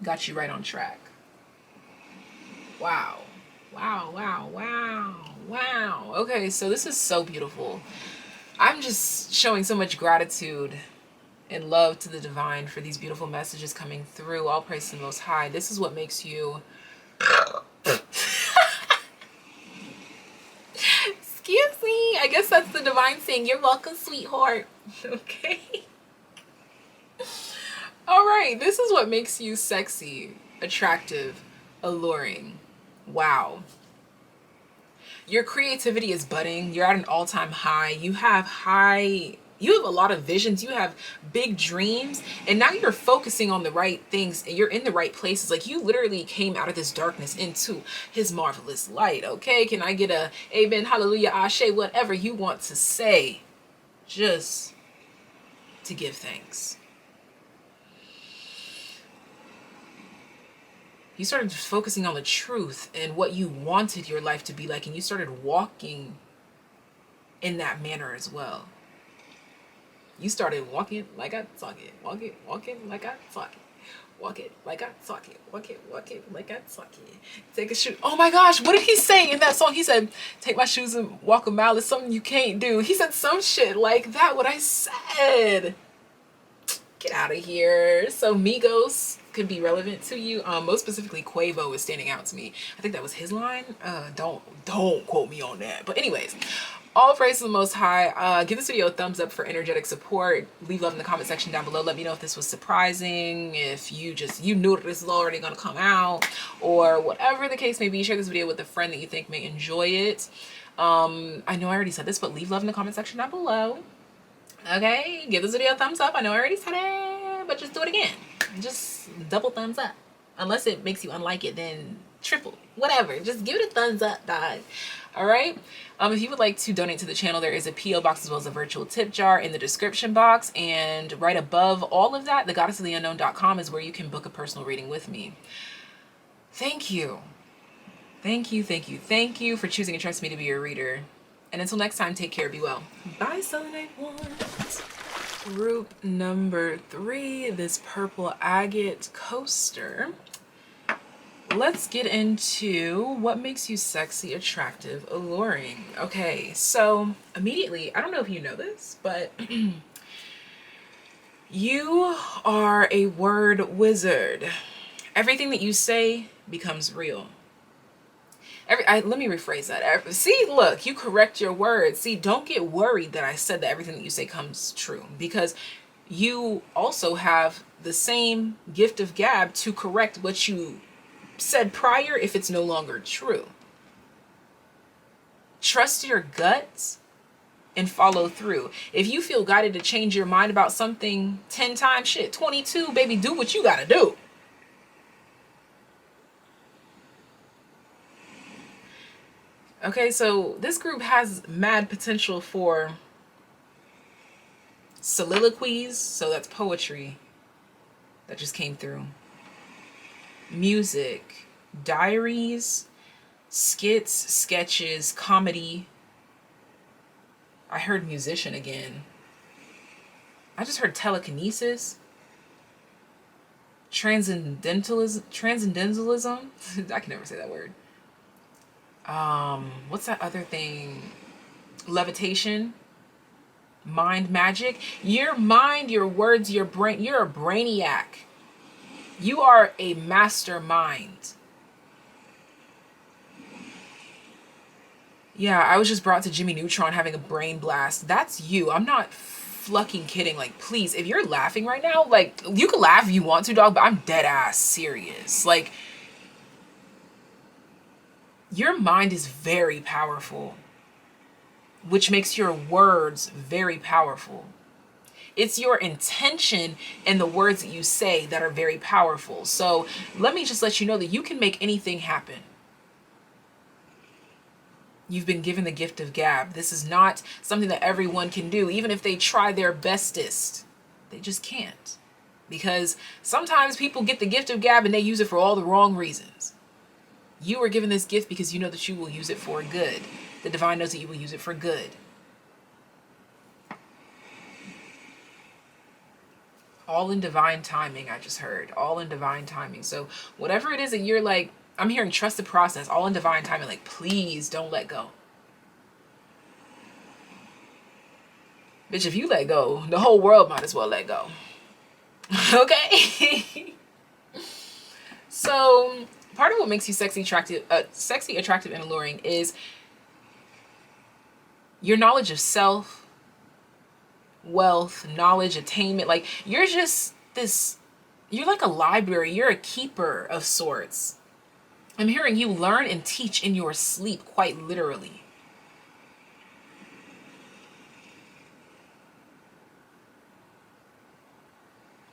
got you right on track. Wow. Wow, wow, wow, wow. Okay, so this is so beautiful. I'm just showing so much gratitude and love to the divine for these beautiful messages coming through. All praise to the Most High. This is what makes you... Excuse me. I guess that's the divine saying, you're welcome, sweetheart. Okay. All right. This is what makes you sexy, attractive, alluring. Wow. Your creativity is budding. You're at an all-time high. You have a lot of visions. You have big dreams. And now you're focusing on the right things and you're in the right places. Like you literally came out of this darkness into his marvelous light. Okay. Can I get a amen, hallelujah, ashe, whatever you want to say, just to give thanks. You started focusing on the truth and what you wanted your life to be like, and you started walking in that manner as well. You started walking like I talk it. Walking like I talk it. Walk it like I talk it. Walk it like I talk it. Take a shoe. Oh my gosh, what did he say in that song? He said, take my shoes and walk a mile is something you can't do. He said some shit like that, what I said. Get out of here. So Migos could be relevant to you. Most specifically, Quavo is standing out to me. I think that was his line. Don't quote me on that. But anyways, all praise to the Most High. Give this video a thumbs up for energetic support. Leave love in the comment section down below. Let me know if this was surprising, if you knew that this is already gonna come out, or whatever the case may be. Share this video with a friend that you think may enjoy it. I know I already said this, but leave love in the comment section down below. Okay, give this video a thumbs up. I know I already said it, but just do it again. Just double thumbs up. Unless it makes you unlike it, then triple. Whatever. Just give it a thumbs up, dog. All right? If you would like to donate to the channel, there is a P.O. box as well as a virtual tip jar in the description box. And right above all of that, thegoddessoftheunknown.com is where you can book a personal reading with me. Thank you. Thank you, thank you, thank you for choosing and trusting me to be your reader. And until next time, take care, be well. Bye, selenite ones. Group number 3, this purple agate coaster. Let's get into what makes you sexy, attractive, alluring. Okay, so immediately, I don't know if you know this, but you are a word wizard. Everything that you say becomes real. Let me rephrase that. See, look, you correct your words. See, don't get worried that I said that everything that you say comes true, because you also have the same gift of gab to correct what you said prior if it's no longer true. Trust your guts and follow through. If you feel guided to change your mind about something 10 times, shit, 22, baby, do what you gotta do. Okay, so this group has mad potential for soliloquies, so that's poetry that just came through. Music, diaries, skits, sketches, comedy. I heard musician again. I just heard telekinesis. Transcendentalism. I can never say that word. What's that other thing? Levitation, mind magic. Your mind, your words, your brain, you're a brainiac. You are a mastermind. Yeah, I was just brought to Jimmy Neutron having a brain blast. That's you. I'm not fucking kidding. Like, please, if you're laughing right now, like, you can laugh if you want to, dog, but I'm dead ass serious. Like, your mind is very powerful, which makes your words very powerful. It's your intention and the words that you say that are very powerful. So let me just let you know that you can make anything happen. You've been given the gift of gab. This is not something that everyone can do. Even if they try their bestest, they just can't. Because sometimes people get the gift of gab and they use it for all the wrong reasons. You were given this gift because you know that you will use it for good. The divine knows that you will use it for good. All in divine timing, I just heard. All in divine timing. So whatever it is that you're like I'm hearing trust the process, all in divine timing. Like, please don't let go. Bitch, if you let go, the whole world might as well let go. Okay? So, part of what makes you sexy, attractive, and alluring is your knowledge of self, wealth, knowledge, attainment. Like, you're just this, you're like a library. You're a keeper of sorts. I'm hearing you learn and teach in your sleep, quite literally.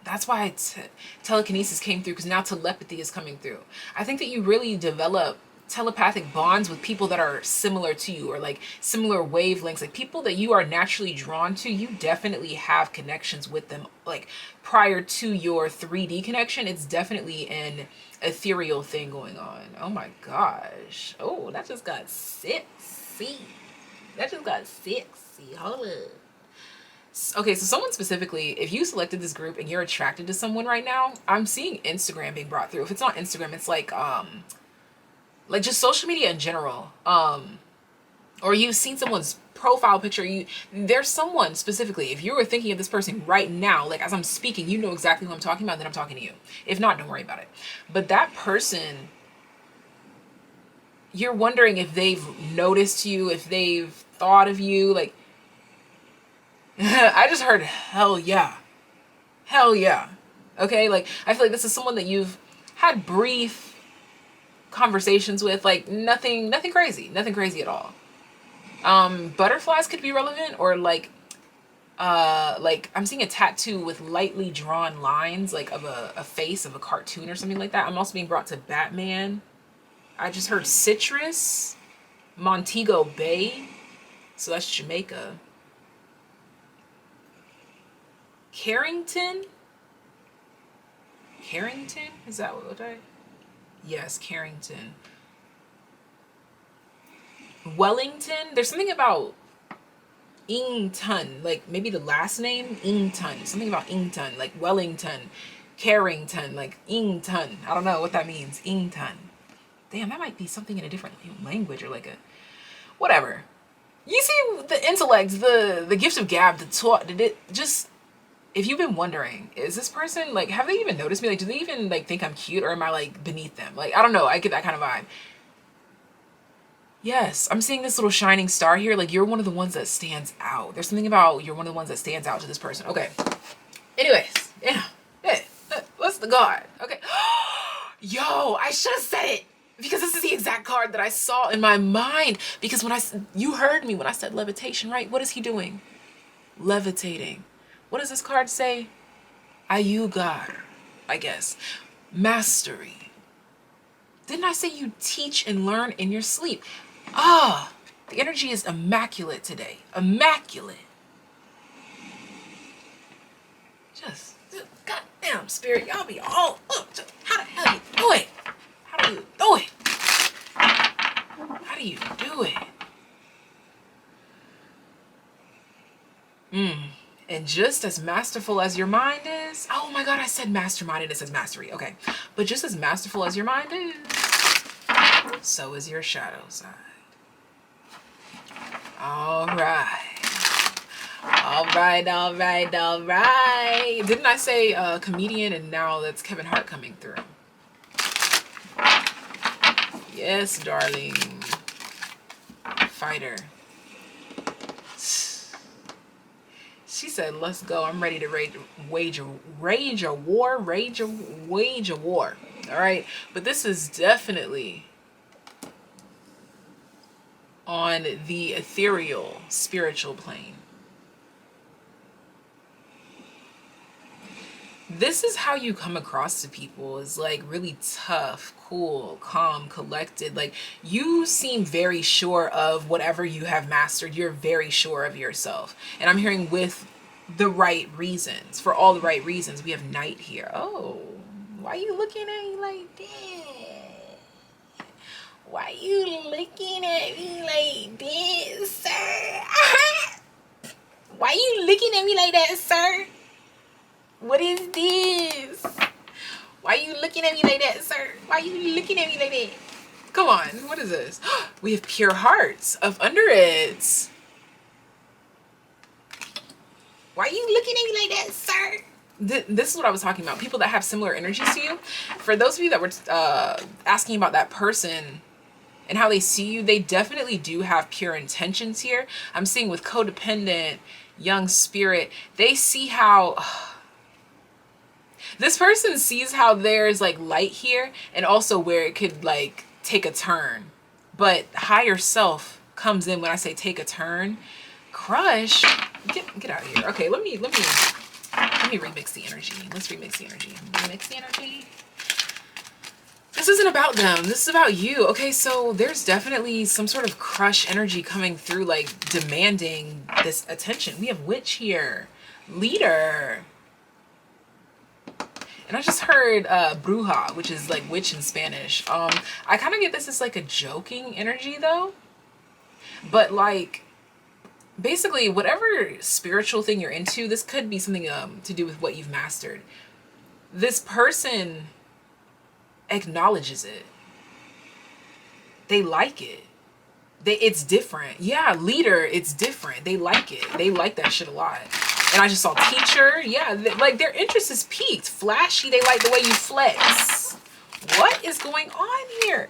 That's why telekinesis came through, because now telepathy is coming through. I think that you really develop telepathic bonds with people that are similar to you, or like similar wavelengths, like people that you are naturally drawn to. You definitely have connections with them. Like, prior to your 3D connection, it's definitely an ethereal thing going on. Oh my gosh. Oh, that just got sexy. That just got sexy. Hold up. Okay, so someone specifically, if you selected this group and you're attracted to someone right now, I'm seeing Instagram being brought through. If it's not Instagram, it's like just social media in general. Or you've seen someone's profile picture. There's someone specifically, if you were thinking of this person right now, like as I'm speaking, you know exactly who I'm talking about, then I'm talking to you. If not, don't worry about it. But that person, you're wondering if they've noticed you, if they've thought of you, like, I just heard hell yeah. Hell yeah. Okay, like I feel like this is someone that you've had brief conversations with, like nothing crazy. Nothing crazy at all. Butterflies could be relevant, or like I'm seeing a tattoo with lightly drawn lines, like of a face of a cartoon or something like that. I'm also being brought to Batman. I just heard citrus, Montego Bay. So that's Jamaica. Carrington? Is that what I... Yes, Carrington. Wellington? There's something about Ington, like maybe the last name Ington. Something about Ington, like Wellington, Carrington, like Ington. I don't know what that means. Ington. Damn, that might be something in a different language, or like a... Whatever. You see the intellect, the gift of gab, the talk, did it just... If you've been wondering, is this person, like, have they even noticed me? Like, do they even, like, think I'm cute, or am I, like, beneath them? Like, I don't know. I get that kind of vibe. Yes, I'm seeing this little shining star here. Like, you're one of the ones that stands out. There's something about you're one of the ones that stands out to this person. Okay. Anyways, yeah. What's the card? Okay. Yo, I should have said it, because this is the exact card that I saw in my mind. Because you heard me when I said levitation, right? What is he doing? Levitating. What does this card say? Ayugar, I guess. Mastery. Didn't I say you teach and learn in your sleep? Ah, the energy is immaculate today. Immaculate. Just goddamn spirit, y'all be all up. How the hell you do it? How do you do it? How do you do it? And just as masterful as your mind is... Oh my god, I said mastermind and it says mastery. Okay. But just as masterful as your mind is, so is your shadow side. Alright. Alright. Didn't I say comedian, and now that's Kevin Hart coming through? Yes, darling. Fighter. She said, let's go. I'm ready to wage a war. All right. But this is definitely on the ethereal, spiritual plane. This is how you come across to people, is like really tough, cool, calm, collected. Like, you seem very sure of whatever you have mastered. You're very sure of yourself. And I'm hearing with the right reasons, for all the right reasons. We have Night here. Oh, why are you looking at me like that? Why you looking at me like this, sir? Why you looking at me like that, sir? What is this? Why are you looking at me like that, sir? Why are you looking at me like that? Come on, what is this? We have pure hearts of undereds. Why are you looking at me like that, sir? This is what I was talking about. People that have similar energies to you. For those of you that were asking about that person and how they see you, they definitely do have pure intentions here. I'm seeing with codependent, young spirit, they see how... this person sees how there's like light here and also where it could like take a turn. But higher self comes in when I say take a turn. Crush, get out of here. Okay, let me remix the energy. Let's remix the energy. Remix the energy. This isn't about them. This is about you. Okay, so there's definitely some sort of crush energy coming through, like demanding this attention. We have witch here. Leader. And I just heard bruja, which is like witch in Spanish. I kind of get this as like a joking energy though. But like, basically whatever spiritual thing you're into, this could be something to do with what you've mastered. This person acknowledges it. They like it. It's different. Yeah, leader, it's different. They like it. They like that shit a lot. And I just saw teacher. Yeah, like their interest is peaked. Flashy, they like the way you flex. What is going on here?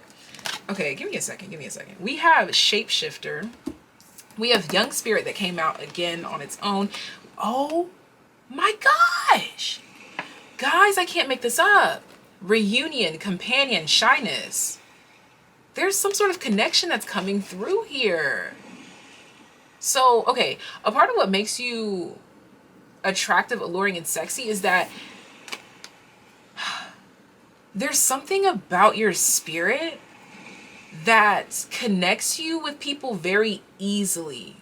Okay, give me a second. Give me a second. We have shapeshifter. We have young spirit that came out again on its own. Oh my gosh. Guys, I can't make this up. Reunion, companion, shyness. There's some sort of connection that's coming through here. So, okay, a part of what makes you attractive, alluring, and sexy is that there's something about your spirit that connects you with people very easily.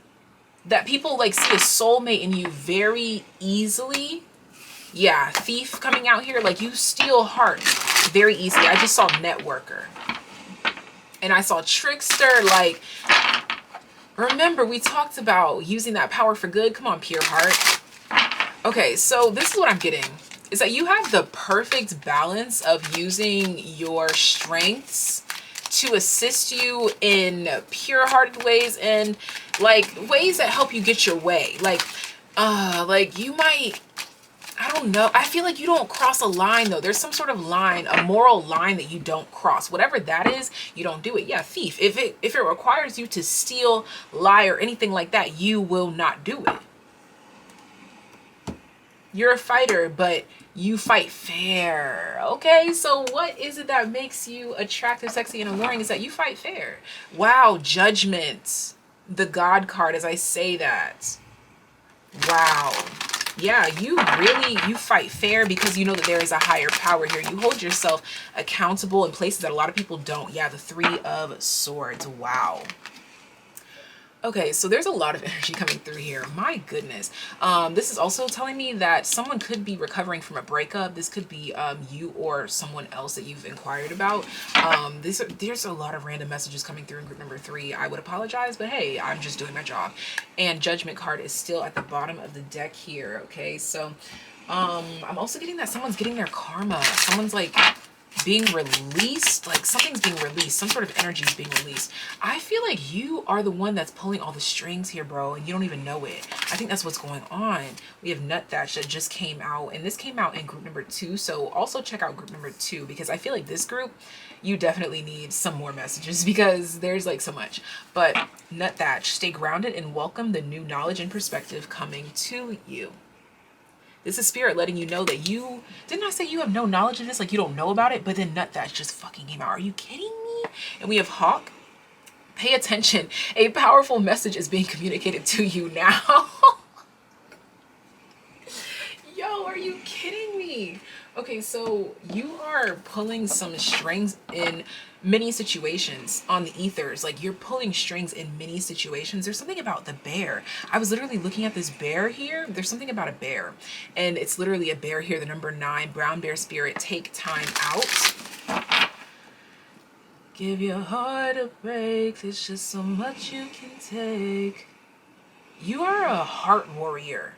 That people like see a soulmate in you very easily. Yeah, thief coming out here, like you steal hearts very easily. I just saw networker. And I saw trickster, like, remember we talked about using that power for good. Come on, pure heart. Okay, so this is what I'm getting. Is that you have the perfect balance of using your strengths to assist you in pure-hearted ways and like ways that help you get your way. Like you might, I don't know. I feel like you don't cross a line though. There's some sort of line, a moral line that you don't cross. Whatever that is, you don't do it. Yeah, thief. If it requires you to steal, lie, or anything like that, you will not do it. You're a fighter, but you fight fair. Okay, so what is it that makes you attractive, sexy, and alluring? Is that you fight fair. Wow, judgment. The God card as I say that. Wow. Yeah, you fight fair because you know that there is a higher power here. You hold yourself accountable in places that a lot of people don't. Yeah, the 3 of Swords. Wow. Okay, so there's a lot of energy coming through here. My goodness. This is also telling me that someone could be recovering from a breakup. This could be you or someone else that you've inquired about. There's a lot of random messages coming through in group number 3. I would apologize, but hey, I'm just doing my job. And Judgment card is still at the bottom of the deck here. Okay, so I'm also getting that someone's getting their karma. Someone's like being released, like something's being released, some sort of energy is being released. I feel like you are the one that's pulling all the strings here, bro, and you don't even know it. I think that's what's going on. We have Nut Thatch that just came out, and this came out in group number 2, so also check out group number 2, because I feel like this group, you definitely need some more messages, because there's like so much. But Nut Thatch, stay grounded and welcome the new knowledge and perspective coming to you. This is spirit letting you know that you, didn't I say you have no knowledge of this? Like you don't know about it, but then Nut Thatch just fucking came out. Are you kidding me? And we have Hawk. Pay attention. A powerful message is being communicated to you now. Yo, are you kidding me? Okay, so you are pulling some strings in many situations on the ethers. Like you're pulling strings in many situations. There's something about the bear. I was literally looking at this bear here. There's something about a bear, and it's literally a bear here. The number 9, brown bear spirit. Take time out. Give your heart a break. There's just so much you can take. You are a heart warrior.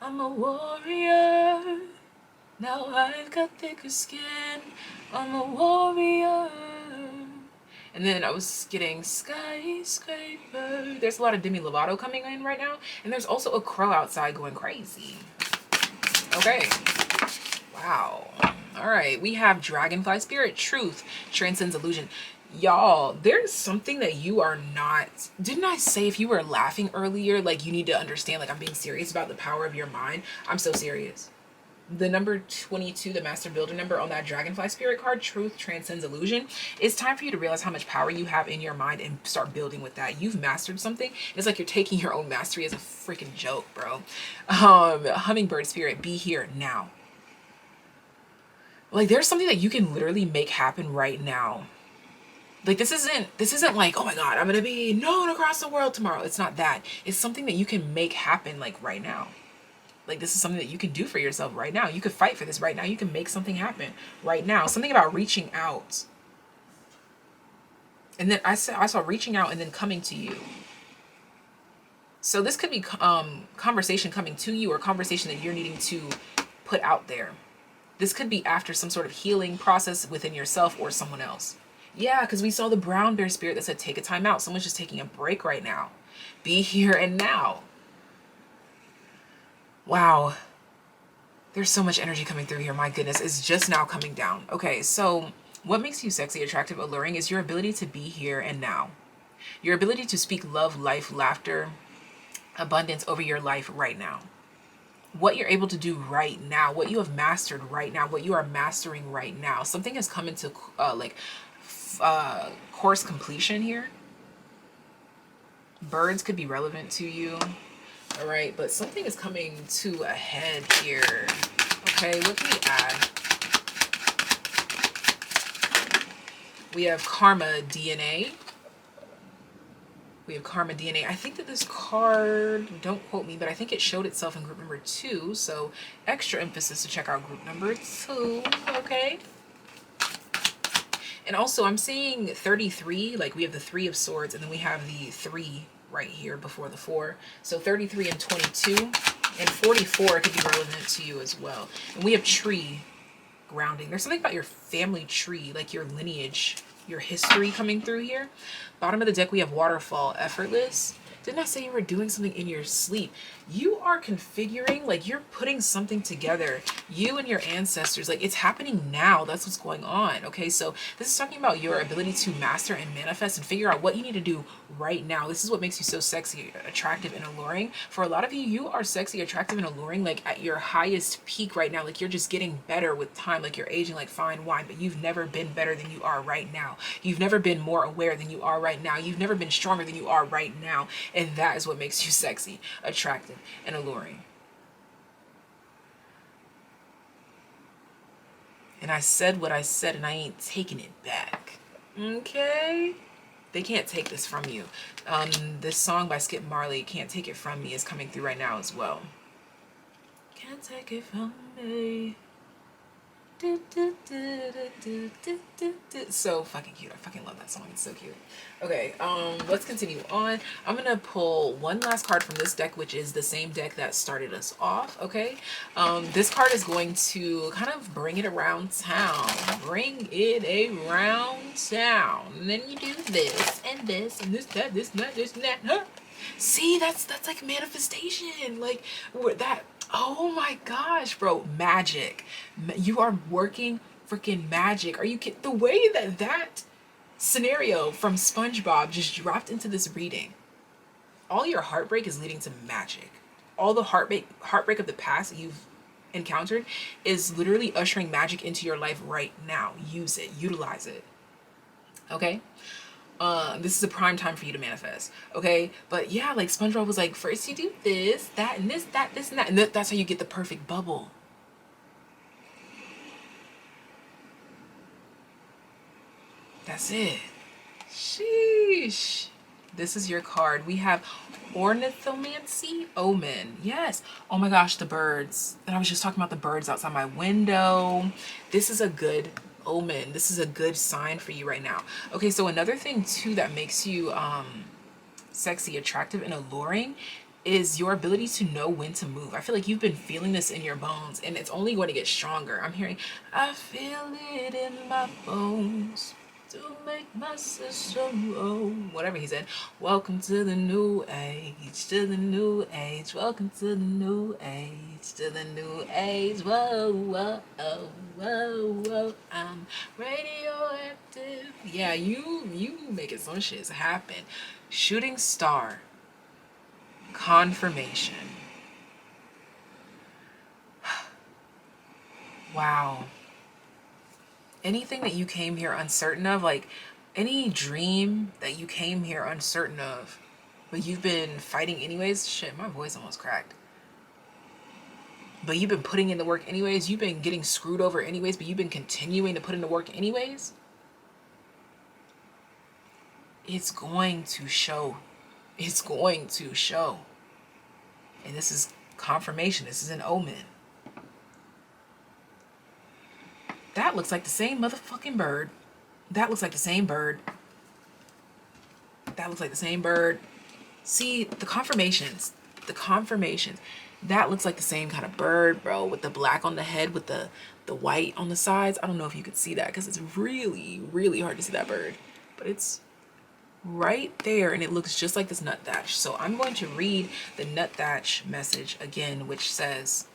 I'm a warrior. Now I've got thicker skin. I'm a warrior. And then I was getting skyscraper. There's a lot of Demi Lovato coming in right now. And there's also a crow outside going crazy. Okay. Wow. All right. We have Dragonfly Spirit. Truth transcends illusion. Y'all, there's something that you are not. Didn't I say if you were laughing earlier, like you need to understand, like I'm being serious about the power of your mind? I'm so serious. The number 22, the Master Builder number on that Dragonfly Spirit card, Truth Transcends Illusion. It's time for you to realize how much power you have in your mind and start building with that. You've mastered something. It's like you're taking your own mastery as a freaking joke, bro. Hummingbird Spirit, be here now. Like there's something that you can literally make happen right now. Like this isn't like, oh my god, I'm gonna be known across the world tomorrow. It's not that. It's something that you can make happen like right now. Like this is something that you can do for yourself right now. You could fight for this right now. You can make something happen right now. Something about reaching out. And then I saw reaching out and then coming to you. So this could be conversation coming to you or conversation that you're needing to put out there. This could be after some sort of healing process within yourself or someone else. Yeah, because we saw the brown bear spirit that said take a time out. Someone's just taking a break right now. Be here and now. Wow. There's so much energy coming through here. My goodness, it's just now coming down. Okay, so what makes you sexy, attractive, alluring is your ability to be here and now. Your ability to speak love, life, laughter, abundance over your life right now. What you're able to do right now, what you have mastered right now, what you are mastering right now. Something has come into course completion here. Birds could be relevant to you. All right, but something is coming to a head here. Okay, what can we add? We have Karma DNA. We have Karma DNA. I think that this card, don't quote me, but I think it showed itself in group number 2. So extra emphasis to check out group number 2, okay? And also I'm seeing 33, like we have the 3 of swords and then we have the 3 right here before the 4. So 33 and 22 and 44 could be relevant to you as well. And we have tree grounding. There's something about your family tree, like your lineage, your history coming through here. Bottom of the deck, we have waterfall, effortless. Didn't I say you were doing something in your sleep? You are configuring, like you're putting something together. You and your ancestors, like it's happening now. That's what's going on. Okay, so this is talking about your ability to master and manifest and figure out what you need to do right now. This is what makes you so sexy, attractive, and alluring. For a lot of you, you are sexy, attractive, and alluring, like at your highest peak right now. Like you're just getting better with time, like you're aging like fine wine, but you've never been better than you are right now. You've never been more aware than you are right now. You've never been stronger than you are right now. And that is what makes you sexy, attractive, and alluring. And I said what I said, and I ain't taking it back. Okay? They can't take this from you. This song by Skip Marley, Can't Take It From Me, is coming through right now as well. Can't take it from me. So fucking cute. I fucking love that song. It's so cute. Okay, let's continue on. I'm gonna pull one last card from this deck, which is the same deck that started us off. Okay, this card is going to kind of bring it around town. Bring it around town. And then you do this and this and this, that, this, that, this, and that. Huh? See, that's like manifestation. Like that. Oh my gosh, bro. Magic. You are working freaking magic. Are you kidding? The way that scenario from SpongeBob just dropped into this reading. All your heartbreak is leading to magic. All the heartbreak of the past that you've encountered is literally ushering magic into your life right now. Use it. Utilize it. Okay? This is a prime time for you to manifest, okay? But yeah, like SpongeBob was like, first you do this, that, and this, that, this, and that, and that's how you get the perfect bubble. That's it. Sheesh. This is your card. We have Ornithomancy, Omen. Yes. Oh my gosh, the birds. And I was just talking about the birds outside my window. This is a good omen. This is a good sign for you right now. Okay, so another thing too that makes you sexy, attractive, and alluring is your ability to know when to move. I feel like you've been feeling this in your bones, and it's only going to get stronger. I'm hearing, I feel it in my bones to make my system roll. Whatever he said. Welcome to the new age, to the new age. Welcome to the new age, to the new age. Whoa, whoa, oh, whoa, whoa. I'm radioactive. Yeah, you making some shit happen. Shooting star. Confirmation. Wow. Anything that you came here uncertain of, like any dream that you came here uncertain of, but you've been fighting anyways. Shit, my voice almost cracked. But you've been putting in the work anyways. You've been getting screwed over anyways, but you've been continuing to put in the work anyways. It's going to show. It's going to show. And this is confirmation. This is an omen. That looks like the same motherfucking bird. That looks like the same bird. That looks like the same bird. See, the confirmations. The confirmations. That looks like the same kind of bird, bro, with the black on the head, with the white on the sides. I don't know if you could see that because it's really, really hard to see that bird. But it's right there, and it looks just like this nut thatch. So I'm going to read the nut thatch message again, which says,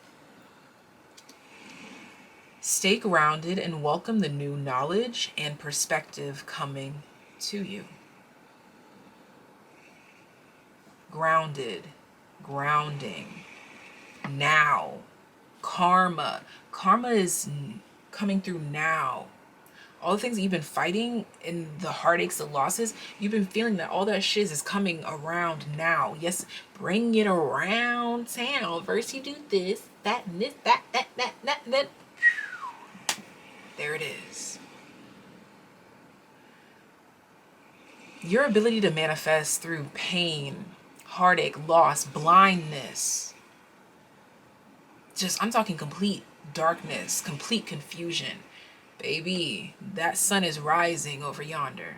stay grounded and welcome the new knowledge and perspective coming to you. Grounded, grounding. Now. Karma. Karma is coming through now. All the things that you've been fighting and the heartaches, the losses, you've been feeling that all that shit is coming around now. Yes, bring it around town. First you do this, that, and this, that. There it is. Your ability to manifest through pain, heartache, loss, blindness. I'm talking complete darkness, complete confusion. Baby, that sun is rising over yonder.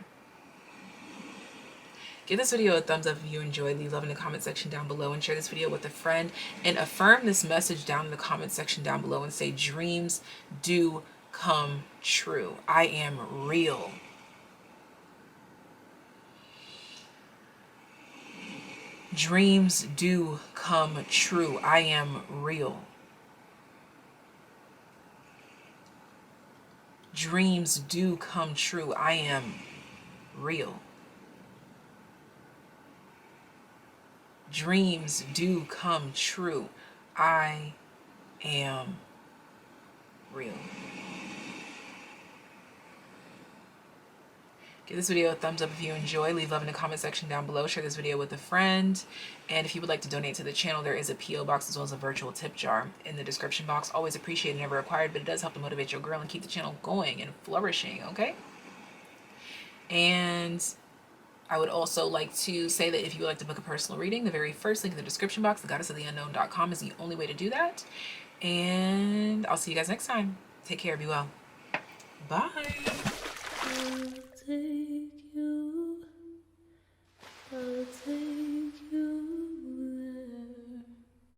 Give this video a thumbs up if you enjoyed. Leave love in the comment section down below and share this video with a friend. And affirm this message down in the comment section down below and say, dreams do come true. I am real. Dreams do come true. I am real. Dreams do come true. I am real. Dreams do come true. I am real. Give this video a thumbs up if you enjoy. Leave love in the comment section down below. Share this video with a friend. And if you would like to donate to the channel, there is a P.O. box as well as a virtual tip jar in the description box. Always appreciated, never required, but it does help to motivate your girl and keep the channel going and flourishing, okay? And I would also like to say that if you would like to book a personal reading, the very first link in the description box, thegoddessoftheunknown.com, is the only way to do that. And I'll see you guys next time. Take care. Be well. Bye.